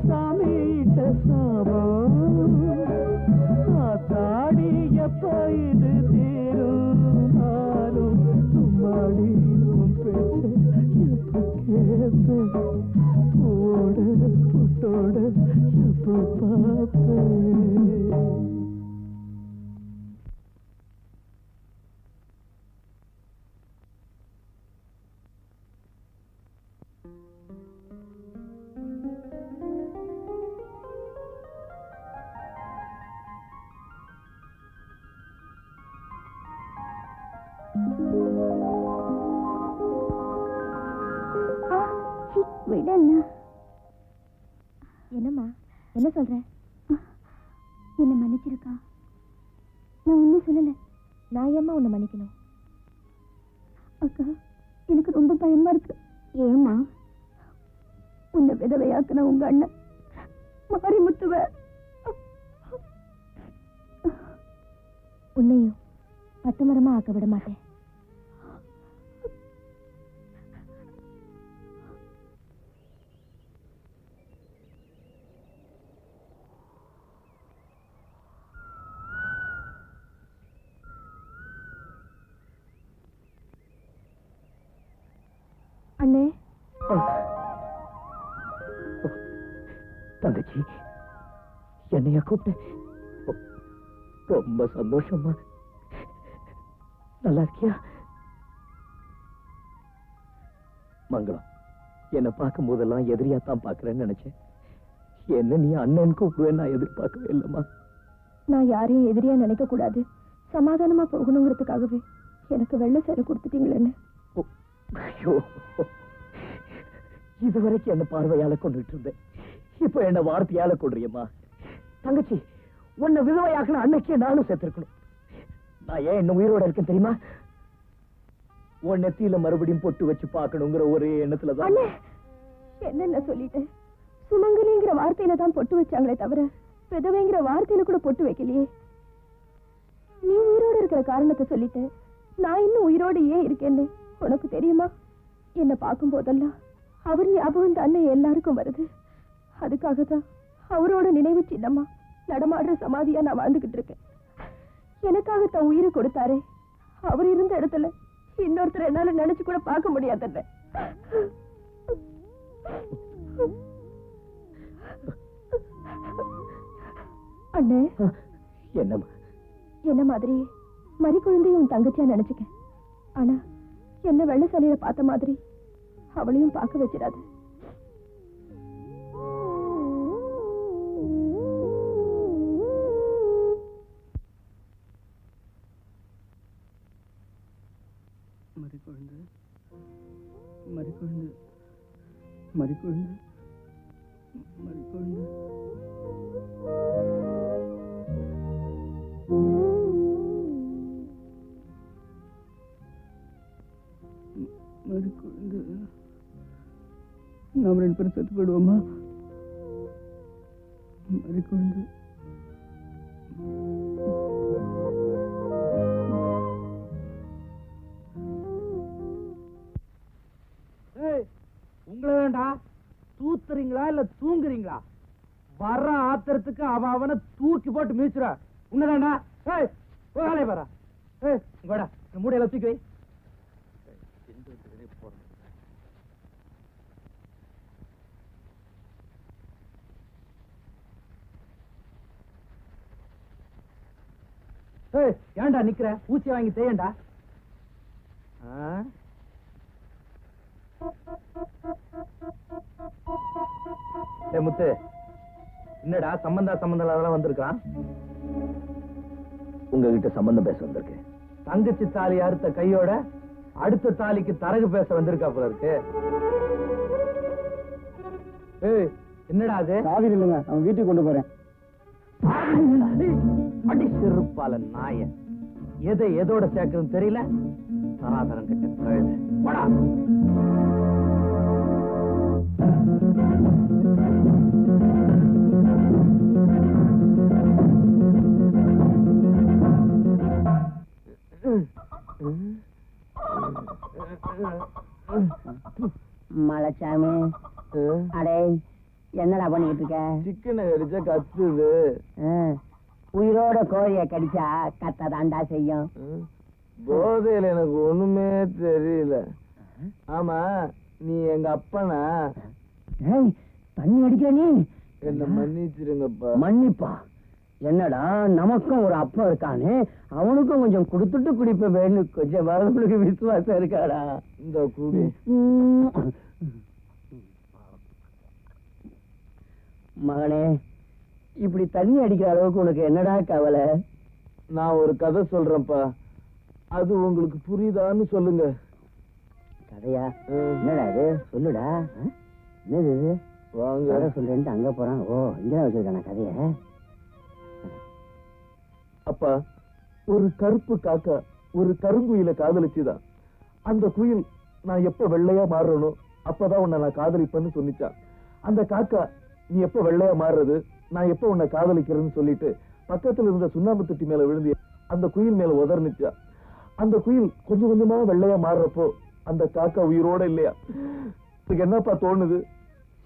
சாமி இது தீரும் நானும் அம்மாடி உன் பேச்சு எப்ப கேட்பேன் பூவோட புட்டோட எப்ப பார்ப்பேன். என்னம்மா என்ன சொல்ற? என்ன மன்னிச்சிருக்கா? நான் ஒன்னும் சொல்லல. நான் ஏம்மா உன்னை மன்னிக்கணும்? அக்கா எனக்கு ரொம்ப பயமா இருக்கு. ஏம்மா? உன்னை விதவையாக்குன உங்க அண்ணன் மாரிமுத்துவ உன்னையும் பட்டுமரமா ஆக்க விட மாட்டேன். அண்ணே தங்கச்சி என்னைய கூப்பிட்டு ரொம்ப சந்தோஷமா. நல்லா இருக்கியா? மங்களம், என்னை பார்க்கும் போதெல்லாம் எதிரியாத்தான் பாக்குறேன்னு நினைச்சேன். என்ன நீ அண்ணன் கூப்பிடுவேன் நான் எதிர்பார்க்கவே இல்லைம்மா. நான் யாரையும் எதிரியா நினைக்க கூடாது, சமாதானமா போகணுங்கிறதுக்காகவே எனக்கு வெள்ளை சேலை கொடுத்துட்டீங்களேன்னு. ஐயோ, இதுவரைக்கும் என்ன பார்வையால கொண்டுட்டு இருந்தேன், இப்ப என்ன வார்த்தையால கொள்றியம்மா. தங்கச்சி, உன்னை விதவையாக்குன அன்னைக்கே நானும் சேர்த்திருக்கணும். நான் ஏன் என்ன உயிரோட இருக்கேன் தெரியுமா? உன் நெத்தியில மறுபடியும் பொட்டு வச்சு பார்க்கணுங்கிற ஒரே எண்ணத்துலதான். என்னென்ன சொல்லிட்டேன்? சுமங்கலிங்கிற வார்த்தையில தான் பொட்டு வச்சாங்களே தவிர விதவைங்கிற வார்த்தையில கூட பொட்டு வைக்கலையே. நீ உயிரோட இருக்கிற காரணத்தை சொல்லிட்டேன். நான் இன்னும் உயிரோடு ஏன் இருக்கேன்னு உனக்கு தெரியுமா? என்ன பார்க்கும் போதெல்லாம் அவர் ஞாபகம் தானே எல்லாருக்கும் வருது. அதுக்காகத்தான் அவரோட நினைவு சின்னமா நடமாடுற சமாதியா நான் வாழ்ந்துகிட்டு இருக்கேன். எனக்காக தன் உயிரை கொடுத்தாரே, அவர் இருந்த இடத்துல இன்னொருத்தர் என்னால நினைச்சு கூட பார்க்க முடியாத. அண்ணே, என்னம்மா? என்ன மாதிரி மறி குழந்தையும் உன் தங்கச்சியா நினைச்சுக்க. ஆனா என்ன வெள்ள சலையில பார்த்த மாதிரி அவளையும் பார்க்க வச்சிடாது. மறிக்குழந்து மறிக்குழந்து மறிக்குழந்து மறிக்குழந்து மறிக்குழந்து. நாம் ரெண்டு பேரும் செத்து போயிடுவோமா? மறிக்குழந்து. உங்களை வேண்டா தூத்துறீங்களா இல்ல தூங்குறீங்களா? வர்ற ஆத்திரத்துக்கு அவனை தூக்கி போட்டு மீச்சுற. உன்னதாண்டா வேலைய வர உங்களோட மூடையில தூக்கி வை. ஏன்டா நிக்கிற? ஊசி வாங்கி தேயண்டா. முத்து, என்னடா சம்பந்தம் அதெல்லாம் வந்திருக்கான்? உங்ககிட்ட சம்பந்தம் பேச வந்திருக்கேன். தங்கச்சி தாலி அறுத்த கையோட அடுத்த தாலிக்கு தரகு பேச வந்திருக்கா போல இருக்கு. என்னடா அது? சாவி இல்லைங்க, அவன் வீட்டுக்கு கொண்டு போறேன். அடி சிறுப்பால நாய, எதை எதோட சேர்க்கணும் தெரியல. சனாதனம் கிட்ட கழுது போடா. மலைச்சாமி, அடே என்னடா பண்ணிக்கிட்டு இருக்க? சிக்கனை அடிச்சா கத்துது. உயிரோட கோழிய கடிச்சா கத்த தாண்டா செய்யும். போதையில எனக்கு ஒண்ணுமே தெரியல. ஆமா, நீ எங்க அப்பனா? தண்ணி அடிக்கிற நீ என்ன மன்னிச்சிருங்கப்பா. மன்னிப்பா? என்னடா, நமக்கும் ஒரு அப்பா இருக்கானே, அவனுக்கும் கொஞ்சம் கொடுத்துட்டு குடிப்ப வேணும். கொஞ்சம் வரவங்களுக்கு விசுவாசம் இருக்காடா. இந்த குடி. மகனே, இப்படி தண்ணி அடிக்கிற அளவுக்கு உனக்கு என்னடா கவலை? நான் ஒரு கதை சொல்றேன்ப்பா, அது உங்களுக்கு புரியுதான்னு சொல்லுங்க. கதையா? என்னடா இது, சொல்லுடா. என்னது இது? வாங்க. கதை சொல்றேன்ட்டு அங்க போறான். ஓ, இங்கதான் வச்சிருக்கான கதைய. அப்பா, ஒரு கருப்பு காக்கா ஒரு கருங்குயில காதலிச்சுதான். அந்த குயில், நான் எப்ப வெள்ளையா மாறணும் அப்பதான் உன்னை நான் காதலிப்பேன்னு சொல்லிச்சான். அந்த காக்கா, நீ எப்ப வெள்ளையா மாறுறது, நான் எப்ப உன்னை காதலிக்கிறேன்னு சொல்லிட்டு பக்கத்துல இருந்த சுண்ணாம்பு தொட்டி மேல விழுந்து அந்த குயில் மேல உதர்னிச்சா. அந்த குயில் கொஞ்சம் கொஞ்சமா வெள்ளையா மாறுறப்போ அந்த காக்கா உயிரோட இல்லையா. இதுக்கு என்னப்பா தோணுது?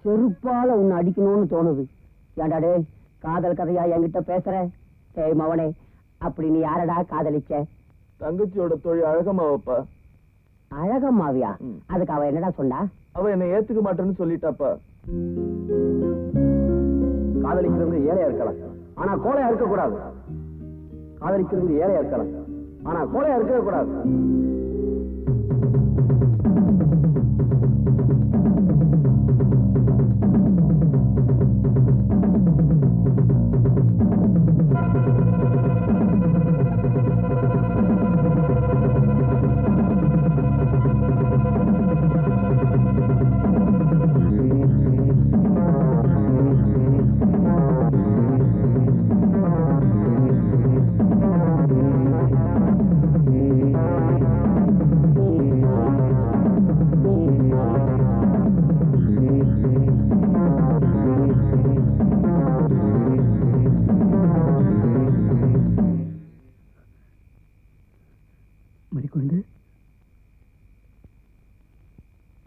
செருப்பால உன்னை அடிக்கணும்னு தோணுது. ஏண்டா டேய், காதல் கதையா என்கிட்ட பேசுற? டேய் மவனே, அப்படி நீ யாரடா காதலிச்ச? தங்கச்சியோட தொழில் அழகம்மாவப்பா. அழகம்மாவியா? அதுக்கு அவ என்னடா சொன்னா? அவ என்னை ஏத்துக்க மாட்டேன்னு சொல்லிட்டாப்பா. காதலிக்கிறது ஏழையா இருக்கலாம், ஆனா கோழையா இருக்க கூடாது. காதலிக்கிறது ஏழையா இருக்கலாம், ஆனா கோழையா இருக்கவே கூடாது.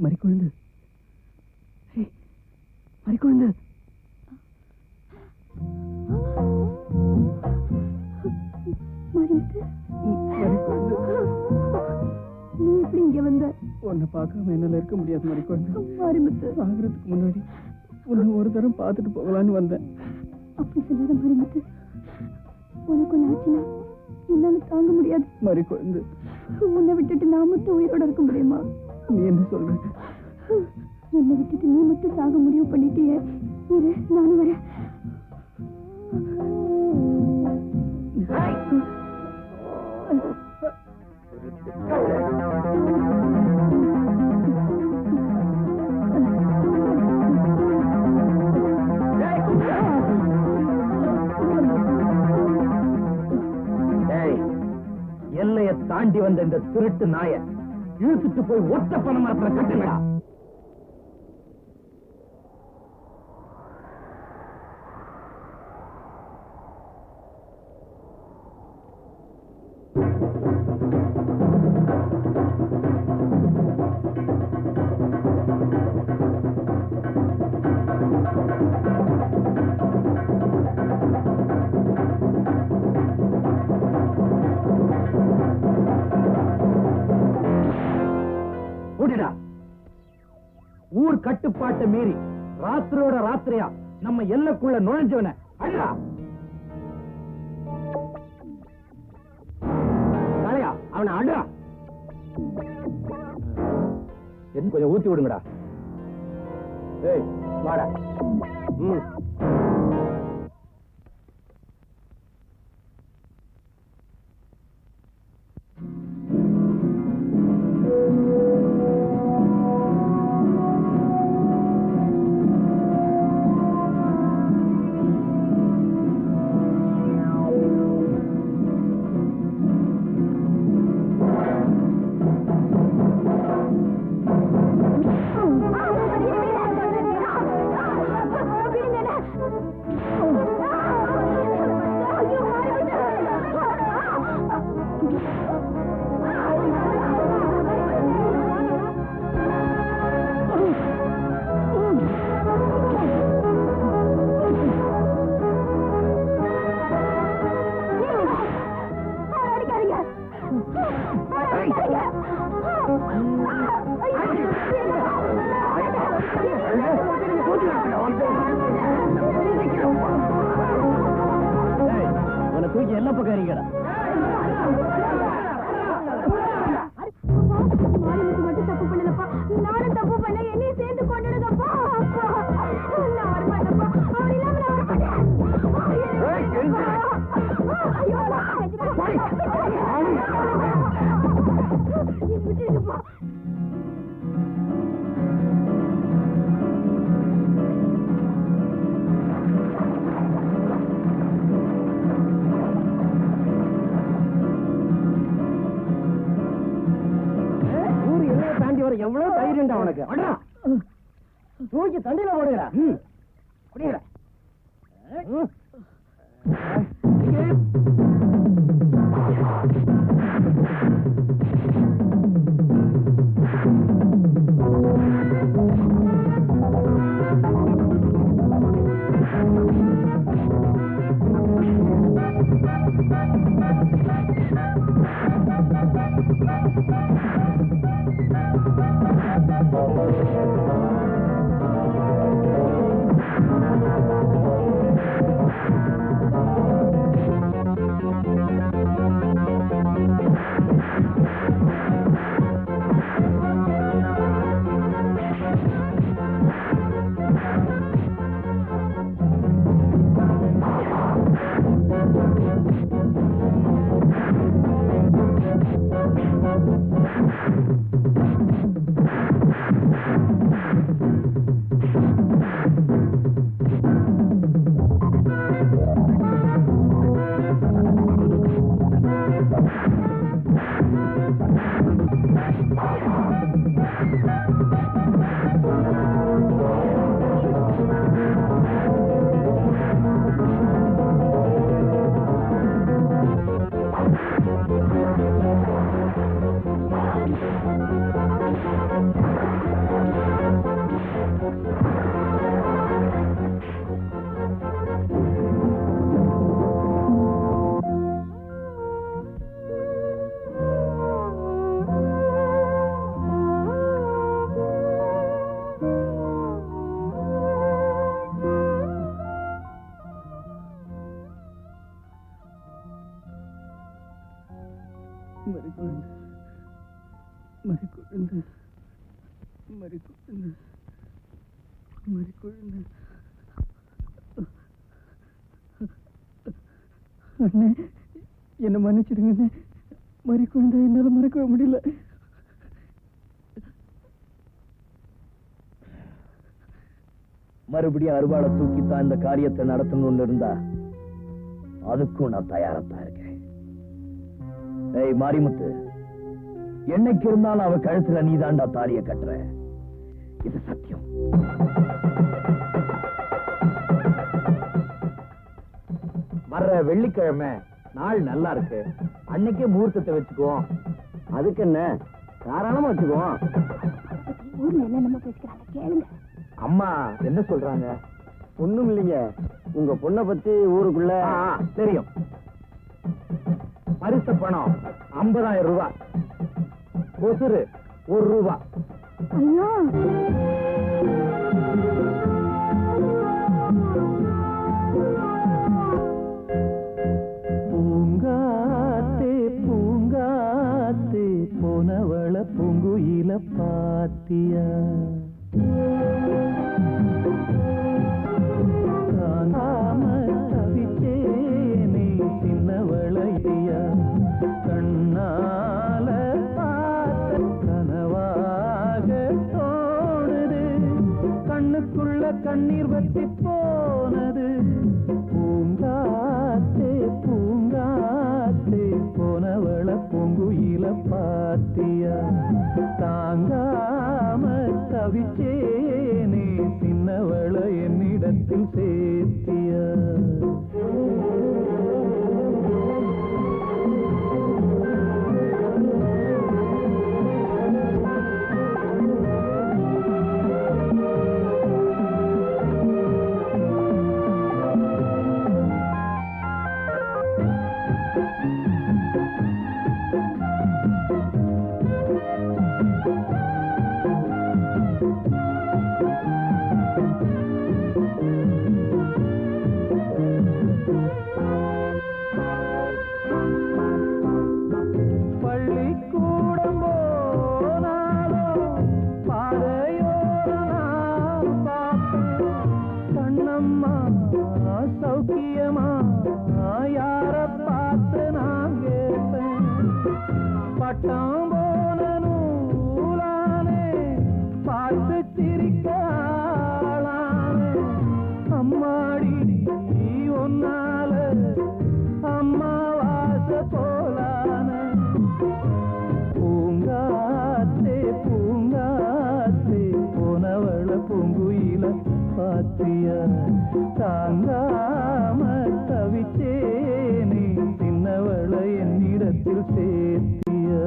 மறிக்குழுந்து, மறிக்குழுந்து. நீ எப்படி இங்க வந்த? உன்னை பார்க்காம என்னால இருக்க முடியாது மறிக்குழுந்து. மாரிமுத்து, ஆகிறதுக்கு முன்னாடி உன்னை ஒரு தரம் பார்த்துட்டு போகலான்னு வந்தேன். அப்படி சொல்லாத மாரிமுத்து. உனக்கு ஒண்ணு ஆச்சுன்னா என்னால தாங்க முடியாது. மறிக்குழுந்து, உன்னை விட்டுட்டு நான் மட்டும் உயிரோட இருக்க முடியுமா? நீ என்ன சொல்ற? என்னை விட்டுட்டு நீ மட்டும் சாக முடிவு பண்ணிட்டியே. இரு, நானும் வரேன். எல்லையை தாண்டி வந்த இந்த திருட்டு நாய இழுத்துட்டு போய் ஒட்ட பண மரத்துல கட்டுங்களா. ஊர் கட்டுப்பாட்டை மீறி ராத்திரியோட ராத்திரியா நம்ம எல்லைக்குள்ள நுழைஞ்சவன அடிடா. காளையா, அவனை அடிடா. என்ன கொஞ்சம் ஊத்தி விடுங்கடா. ஏய் வாடா. உன தூக்கி எல்லா பக்கம் அறிக்கடா. மட்டும் தப்பு பண்ணலப்பா, நானும் தப்பு பண்ண, என்னையும் சேர்ந்து கொண்டுடுங்கப்பா. நான் வரமாட்டேன்ப்பா, அவர் இல்லாம நான் வரமாட்டேன். ஐயோ, விட்டுருங்கப்பா. ஊரு எல்லாம் தாண்டி வர எவ்வளவு தைரியம்டா உனக்கு. அடா தூக்கி தண்டையில போடுங்கடா. குடிங்கடா. அண்ணே, என்ன மன்னிச்சிடுங்க. மறி குழந்தை என்னால மறக்கவே முடியல. மறுபடியும் அருவாளை தூக்கித்தான் இந்த காரியத்தை நடத்தணும்னு இருந்தா அதுக்கும் நான் தயாரத்தான் இருக்கேன். ஏய் மாரிமுத்து, என்னைக்கு இருந்தாலும் அவ கழுத்துல நீ தாண்டா தாலிய கட்டுற. இது சத்தியம். வர்ற வெள்ளிக்கிழமை நாள் நல்லா இருக்கு, அன்னைக்கே முகூர்த்தத்தை வச்சுக்குவோம். அதுக்கு என்ன, தாராளமா வச்சுக்குவோம். ஊர்ல என்னென்னமோ பேசிக்கிறாங்க, கேளுங்க. அம்மா என்ன சொல்றாங்க? ஒண்ணும் இல்லைங்க, உங்க பொண்ணை பத்தி ஊருக்குள்ள தெரியும். பரிசு பணம் 50,000 ரூபாய், கொசுறு 1 ரூபாய். ஐயோ, பூங்காத்தே பூங்காத்தே போனவள பூங்குயில பாத்தியா, தவிச்சேனே சின்னவளையா, கண்ணால பார்த்த கனவாக தோணுது, கண்ணுக்குள்ள கண்ணீர் வத்தி போனது. பூங்காத்தே பூங்காத்தே போனவள பூங்குயில பாத்தியா, தாங்காம தவிச்சேனே சின்னவள என்னிடத்தில் சேர்த்தியா. பாட்டம் போன நூலானே பார்த்து சிரிக்க ஆளானே அம்மாடி ஒன்னால அம்மா வாச போலான பூங்காத்தே பூங்காத்தே போனவள பூங்குயில பாத்தியா தாங்காம தவிச்சேனே சின்னவள என்னிடத்தில் சேர்த்தியா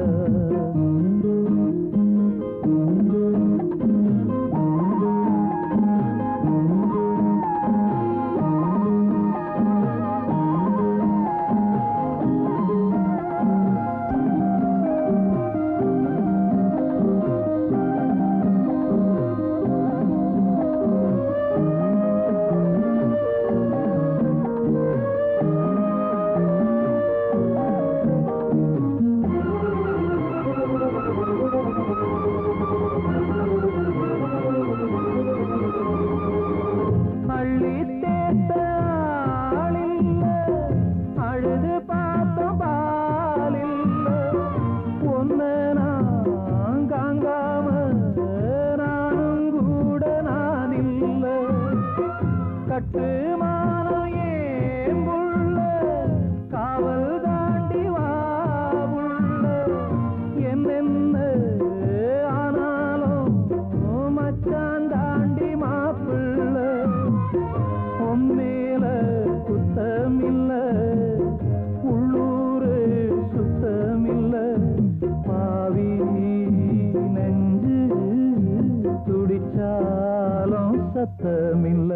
சத்தமில்ல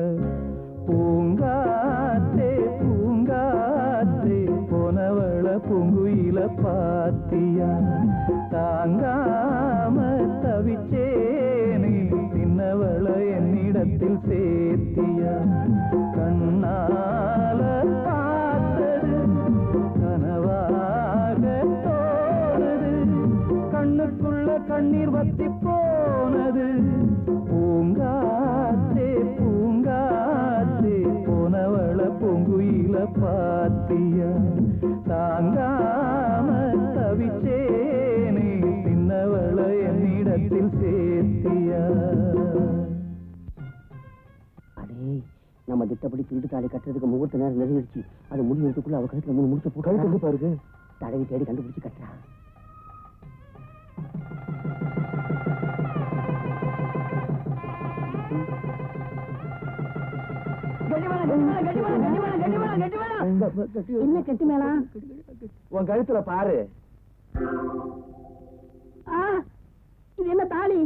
பூங்காத்தே பூங்காத்தே போனவள பூங்குயில பாத்தியா தாங்காம தவிச்சேனே சின்னவள என்னிடத்தில் சேர்த்தியா கண்ணால பார்த்தது கனவாக தோணுது கண்ணுக்குள்ள கண்ணீர் வத்தி போனது பூங்காத்தே பூங்காத்தே போனவள பூங்குயில பாத்தியா தாங்காம தவிச்சேனே சின்னவள என்னிடத்தில் சேர்த்தியா அடே நம்ம திட்டப்படி திருட்டு தாலி கட்டுறதுக்கு முகூர்த்த நேரம் நெருங்கிடுச்சு அது முடிவுறதுக்குள்ள அவ கழுத்துல 3 முடிச்சு போட்டு பாருங்க தடவி தேடி கண்டுபிடிச்சு கட்டுறா என்ன கட்டி மேளம்? உன் கழுத்துல பாரு. இது என்ன தாலி?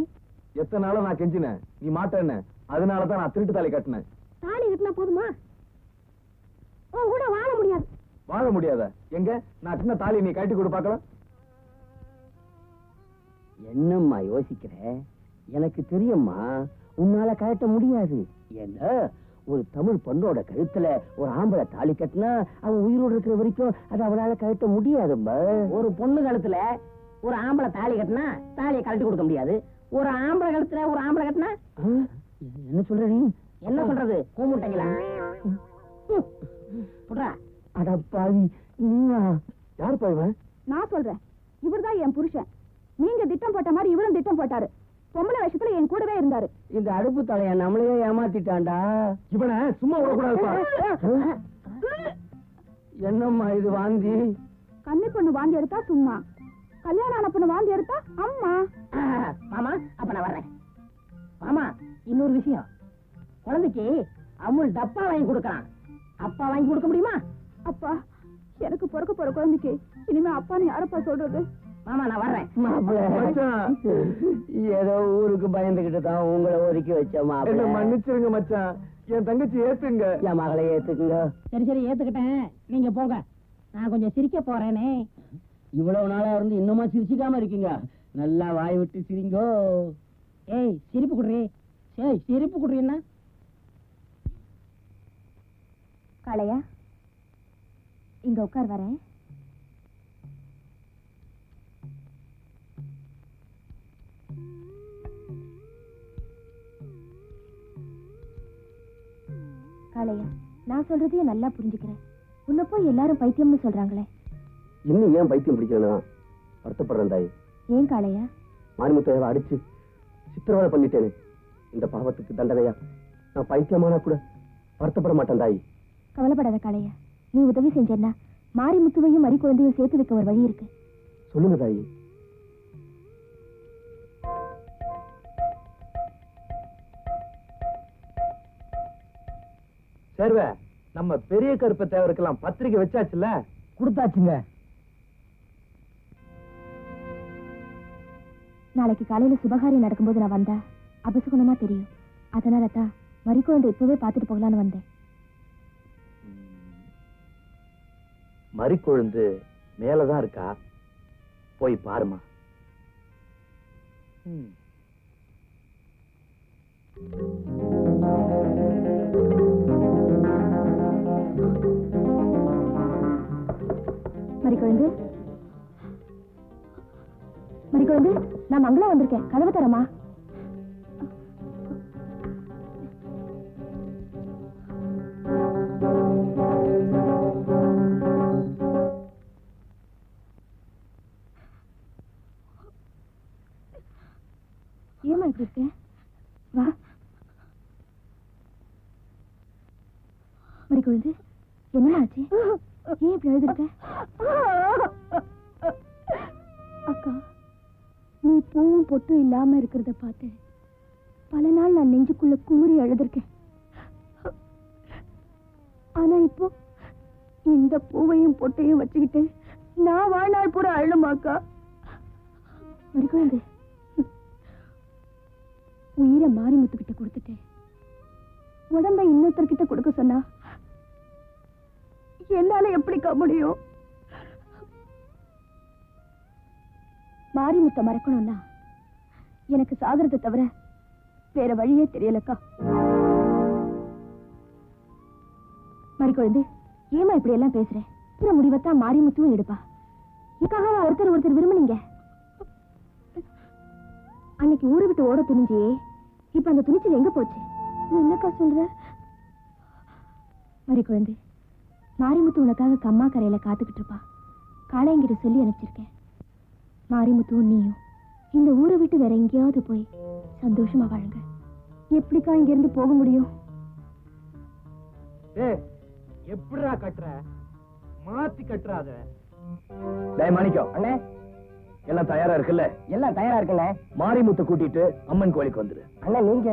எத்தனை நாளா நான் கெஞ்சினேன், நீ மாட்டேன்னு. அதனாலதான் நான் திருட்டு தாலி கட்டினேன். தாலி கட்டினா போதுமா? உன் கூட வாழ முடியாது. வாழ முடியாத? எங்க நான் கட்டின தாலி நீ கட்டி கொடு பார்க்கலாம். என்னம்மா யோசிக்கிற? எனக்கு தெரியும்மா, உன்னால கட்ட முடியாது. ஏன்னா ஒரு தமிழ் பொண்ணோட கழுத்துல ஒரு ஆம்பளை தாலி கட்டினா அவன் உயிரோடு இருக்கிற வரைக்கும் அது அவளால கட்ட முடியாதும்மா. ஒரு பொண்ணு கழுத்துல ஒரு ஆம்பளை தாலி கட்டினா தாலியை கழட்டி கொடுக்க முடியாது. ஒரு ஆம்பளை கழுத்துல ஒரு ஆம்பளை கட்டினா என்ன சொல்ற நீ? என்ன சொல்றது? கூமுட்டைங்களா? அடப்பாவி, நீயா? யார் பாய்வன்? நான் சொல்றேன், இவர்தான் என் புருஷன். நீங்க திட்டம் போட்ட மாதிரி இவரும் திட்டம் போட்டாரு. பொம்பளை விஷயத்துல என் கூடவே இருந்தாரு. இந்த அடுப்பு தலைய நம்மளையே ஏமாத்திட்டான்டா. இவனை சும்மா விடக்கூடாதுப்பா. என்னம்மா இது வாந்தி? கன்னி பொண்ணு வாந்தி எடுத்தா சும்மா, கல்யாணம் ஆன பொண்ணு வாந்தி எடுத்தா அம்மா. மாமா, அப்ப நான் வர்றேன். மாமா, இன்னொரு விஷயம். குழந்தைக்கு அமுல் டப்பா வாங்கி கொடுக்கறான். அப்பா வாங்கி கொடுக்க முடியுமா? அப்பா, எனக்கு பிறக்க போற குழந்தைக்கு இனிமே அப்பான்னு யாரப்பா சொல்றது? மாமா, நான் வர்றேன். ஏதோ ஊருக்கு பயந்துகிட்டு தான் உங்களை ஒதுக்கி வச்ச மாப்பிள்ள. மன்னிச்சிருங்க மச்சான், என் தங்கச்சி ஏத்துங்க. என் மகளை ஏத்துக்குங்க. சரி சரி, ஏத்துக்கிட்டேன். நீங்க போங்க, நான் கொஞ்சம் சிரிக்க போறேனே. இவ்வளவு நாளா இருந்து இன்னுமா சிரிச்சுக்காம இருக்கீங்க? நல்லா வாய் விட்டு சிரிங்கோ. ஏய், சிரிப்பு குடுறி. ஏய், சிரிப்பு குடுறீன்னா? காளையா, இங்க உட்கார் வரேன். காளையா, நான் சொல்றதையும் நல்லா புரிஞ்சுக்கிறேன். உன்னை போய் எல்லாரும் பைத்தியம்னு சொல்றாங்களே. இன்னும் ஏன் பைத்தியம் பிடிக்கணும்? வருத்தப்படுறேன் தாய். ஏன் காளையா? மாரிமுத்தையாவை அடிச்சு சித்திரவதை பண்ணிட்டேனே, இந்த பாவத்துக்கு தண்டனையா நான் பைத்தியமானா கூட வருத்தப்பட மாட்டேன் தாய். கவலைப்படாத காளையா, நீ உதவி செஞ்சேன்னா மாரிமுத்துவையும் மறி குழந்தையும் சேர்த்து வைக்க ஒரு வழி இருக்கு. சொல்லுங்க தாய். சேர்வ, நம்ம பெரிய கருப்ப தேவருக்கெல்லாம் பத்திரிக்கை வச்சாச்சுல்ல? கொடுத்தாச்சுங்க. நாளைக்கு காலையில சுபகாரியம் நடக்கும்போது நான் வந்தா அபசகுணமா தெரியும். அதனால தான் மறி குழந்தை இப்பவே பார்த்துட்டு போகலான்னு வந்தேன். மறிக்கொழுந்து மேலதான் இருக்கா, போய் பாருமா. மறிக்குழந்து, மறிக்குழந்து, நான் மங்களா வந்திருக்கேன், கதவு தரமா? ஏமா இப்படி இருக்க? வா. மறிக்குழந்து, என்ன ஆச்சு? ஏன் இப்படி எழுதிருக்க? அக்கா, நீ பூவும் பொட்டும் இல்லாம இருக்கிறத பார்த்து பல நாள் நான் நெஞ்சுக்குள்ள குமுறி அழுதுருக்கேன். ஆனா இப்போ இந்த பூவையும் பொட்டையும் வச்சுக்கிட்டு நான் வாழ்நாள் பூரா அழுமாக்கா. மறிக்குழந்து, உயிரை மாரிமுத்துக்கிட்ட கொடுத்துட்டு உடம்பை இன்னொருத்தர்கிட்ட கொடுக்க சொன்னா என்னால எப்படிக்கா முடியும்? மாரிமுத்த மறக்கணும்னா எனக்கு சாகிறத தவிர வேற வழியே தெரியலக்கா. மறிக்குழந்து, ஏமா இப்படி எல்லாம் பேசுறேன்? முடிவத்தான் மாரிமுத்துவும் எடுப்பா. இதுக்காக ஒருத்தர் ஒருத்தர் விரும்புனீங்க. அன்னைக்கு ஊரை விட்டு ஓட துணிஞ்சியே, இப்ப அந்த துணிச்சல் எங்க போச்சு? நீ என்னக்கா சொல்ற? மறிக்குழந்து, மாரிமுத்து உனக்காக கம்மா கரையில காத்துக்கிட்டு இருப்பா. காளையங்கிட்ட சொல்லி அனுப்பிச்சிருக்கேன். மாரிமுத்துவும் நீயும் இந்த ஊரை விட்டு வேற எங்கேயாவது போய் சந்தோஷமா வாழுங்க. எப்படிக்கா இங்க இருந்து போக முடியும்? எப்படிடா கட்டுற? மாத்தி கட்டுறாத. டேய் மாணிக்கம் அண்ணே, எல்லாம் தயாரா இருக்குல்ல? எல்லாம் தயாரா இருக்குல்ல? மாரிமுத்து கூட்டிட்டு அம்மன் கோயிலுக்கு வந்துரு. அண்ணா நீங்க?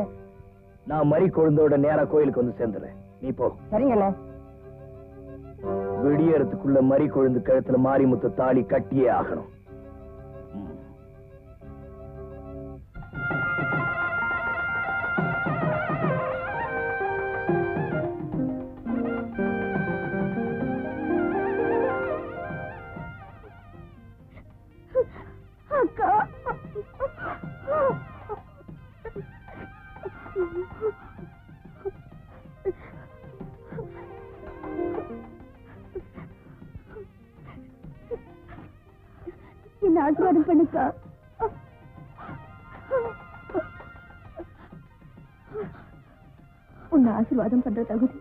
நான் மறி கொழுந்தோட நேரா கோயிலுக்கு வந்து சேர்ந்துறேன். நீ போ. சரிங்கண்ணே. விடியறதுக்குள்ள மறி கொழுந்து கழுத்துல மாரிமுத்து தாலி கட்டியே ஆகணும். அக்கா, என்ன ஆசீர்வாதம் பண்ணுக்கா. உன்னை ஆசீர்வாதம் பண்ற தகுதி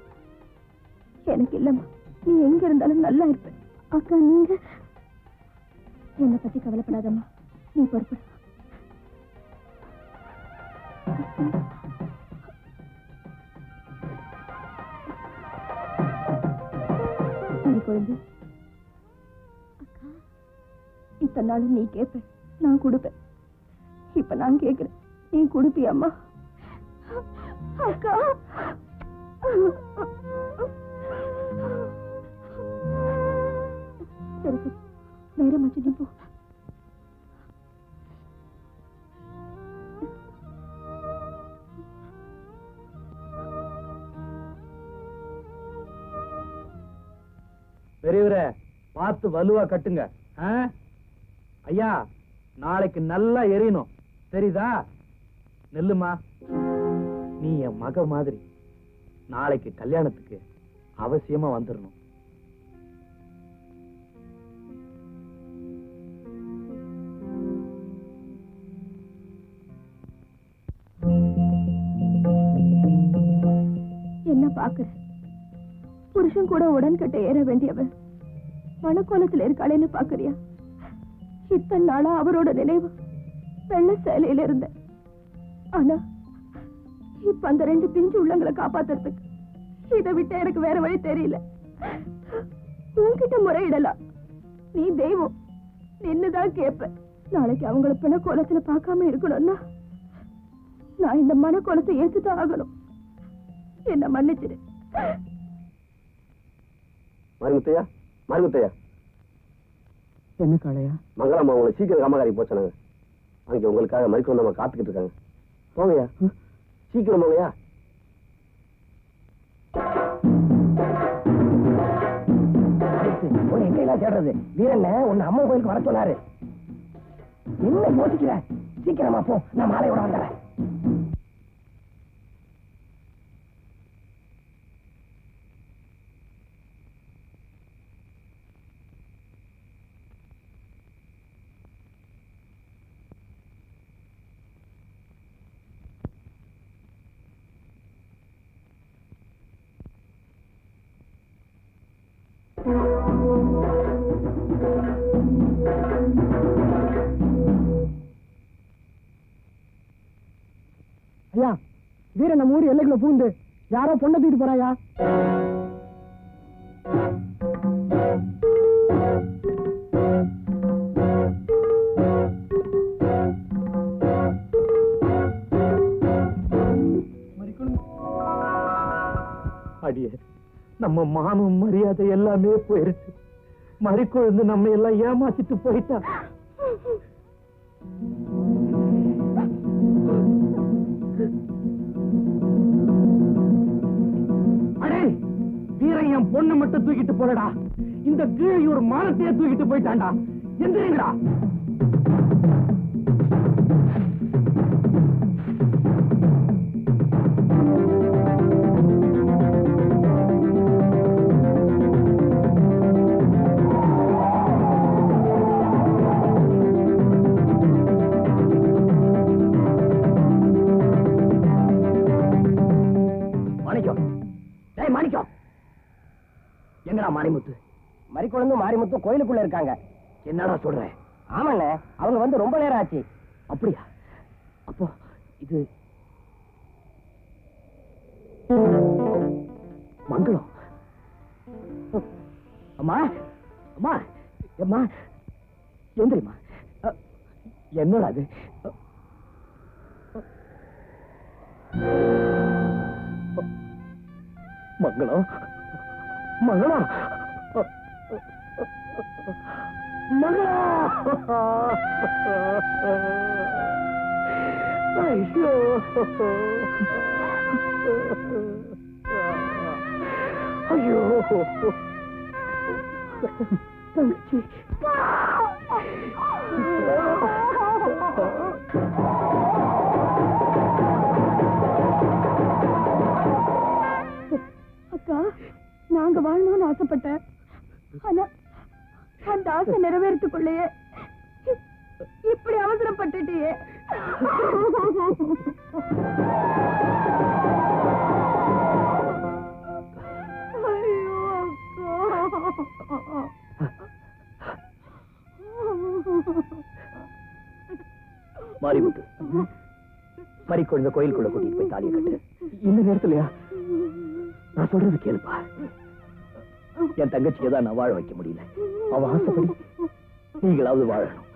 எனக்கு இல்லம்மா. நீ எங்க இருந்தாலும் நல்லா இருப்ப. அக்கா, நீங்க என்னை பத்தி கவலைப்படாதம்மா, நீ பொறுப்பு. குழந்தை, அக்கா, இத்தனை நாளும் நீ கேட்ப, நான் கொடுப்பேன். இப்ப நான் கேட்கிறேன், நீ கொடுப்பியம்மா? அக்கா, சரி சரி, நேரமாச்சு, நீ போ. பெரியவரே, பார்த்து வலுவா கட்டுங்க. ஐயா, நாளைக்கு நல்லா எரியணும், தெரியுதா? நெல்லுமா, நீ என் மக மாதிரி. நாளைக்கு கல்யாணத்துக்கு அவசியமா வந்துடணும். என்ன பாக்குற? புருஷன் கூட உடன்கட்டை ஏற வேண்டியவன் மனக்கோலத்துல இருக்காளேன்னு பாக்குறியா? இத்தனை நாளா அவரோட நினைவு வெள்ள சேலையில இருந்தேன். ஆனா இப்ப அந்த 2 பிஞ்சு உள்ளங்களை காப்பாத்துறதுக்கு இதை விட்டு எனக்கு வேற வழி தெரியல. உன்கிட்ட முறையிடலாம். நீ தெய்வம், நின்னுதான் கேப்ப. நாளைக்கு அவங்கள பின்ன கோலத்துல பார்க்காம இருக்கணும்னா நான் இந்த மன கோலத்தை ஏத்துதான் ஆகணும். என்ன மன்னிச்சிடு. மருமத்தையா, மருமத்தையா, என்ன காளையா? மங்களம்மா உங்களை சீக்கிரம் காமகாரி போச்சானாங்க. அங்கே உங்களுக்காக மறுக்க வந்தவங்க காத்துக்கிட்டு இருக்காங்க. போங்கய்யா, சீக்கிரம் போங்கய்யா. உன்னை எங்கெல்லாம் தேடுறது? வீரண்ண உன்னை அம்மன் கோயிலுக்கு வர சொன்னாரு. என்ன யோசிக்கிற? சீக்கிரமா போ, நான் மாலையோட வந்துடுறேன். ஐயா, வீரன் நம்ம ஊர் எல்லைக்குள்ள பூந்து யாரோ பொண்ணை தூக்கிட்டு போறாயா? அடியே, நம்ம மானம் மரியாதை எல்லாமே போயிருச்சு. மறிக்குழுந்து நம்ம எல்லாம் ஏமாத்திட்டு போயிட்டா. அடே வீரன், என் பொண்ணை மட்டும் தூக்கிட்டு போலடா. இந்த கீழையூர் மானத்தையே தூக்கிட்டு போயிட்டான்டா. எந்திரீங்கடா. எங்கடா மாரிமுத்து? மறிக்குழந்து மாரிமுத்து கோயிலுக்குள்ள இருக்காங்க. என்னடா சொல்றேன்? ஆமாண்ண, அவங்க வந்து ரொம்ப நேரம் ஆச்சு. அப்படியா? அப்போ இது மங்களம். அம்மா, அம்மா, அம்மா, எந்திரிமா. என்னடா அது? மங்களம், மங்களம், மங்களம். ஐயோ, ஐயோ, தங்கச்சி. அக்கா, நாங்க வாழணும்னு ஆசைப்பட்டேன். ஆனா அந்த ஆசை நிறைவேறத்துக்குள்ளேயே இப்படி அவசரப்பட்டுட்டியே. ஐயோ அக்கா. மாரிமுத்து, மறிக்குழந்த கோயிலுக்குள்ள கூட்டிட்டு போய் தாலியை கட்டு. இந்த நேரத்துலயா? நான் சொல்றது கேளுப்பா. என் தங்கச்சியை தான் நான் வாழ வைக்க முடியல. அவ ஆசைப்படி நீங்களாவது வாழணும்.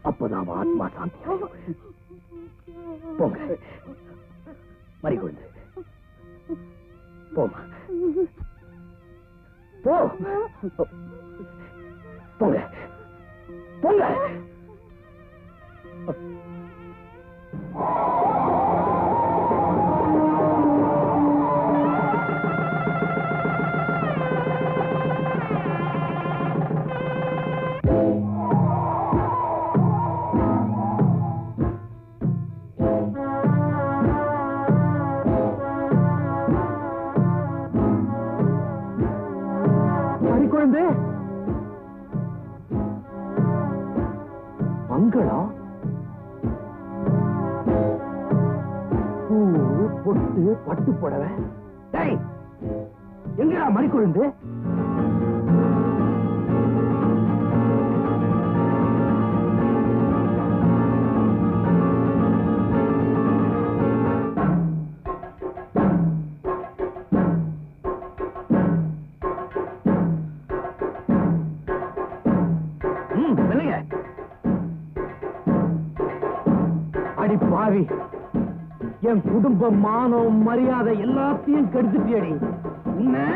அப்பதான் அவன் ஆத்மா சாந்தி ஆகும். போங்க மறிக்குழந்து, போமா, போ, போங்க, போங்க. மறிக்குழந்து, மங்களம், பூ, பொட்டு, பட்டு புடவை. டேய், எங்கடா மறிக்குழந்து? அடி பாவி, என் குடும்ப மானம் மரியாதை எல்லாத்தையும் கெடுத்துட்டியடி. உன்னை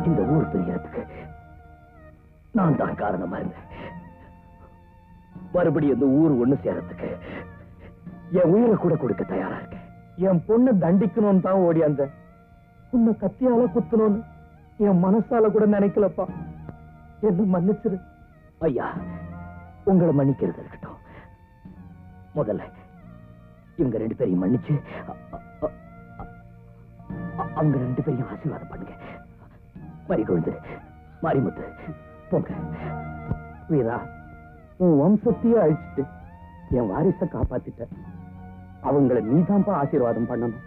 இந்த ஊர் பிரியறதுக்கு நான் தான் காரணமா இருந்தேன். மறுபடியும் இந்த ஊர் ஒண்ணு சேரத்துக்கு என் உயிரை கூட கொடுக்க தயாரா இருக்கேன். என் பொண்ணை தண்டிக்கணும்னு தான் ஓடியாந்த. உன்னை கத்தியால குத்தணும்னு என் மனசால கூட நினைக்கலப்பா. என்ன மன்னிச்சிரு. ஐயா, உங்களை மன்னிக்கிறது இருக்கட்டும். முதல்ல இவங்க 2 பேரையும் மன்னிச்சு அவங்க 2 பேரையும் ஆசீர்வாதம் பண்ணுங்க. மறிகொழுந்து, மாரிமுத்து, போங்க. வீரா, உன் வம்சத்தையே அழிச்சிட்டு என் வாரிசை காப்பாத்திட்ட. அவங்கள நீதான்ப்பா ஆசீர்வாதம் பண்ணணும்.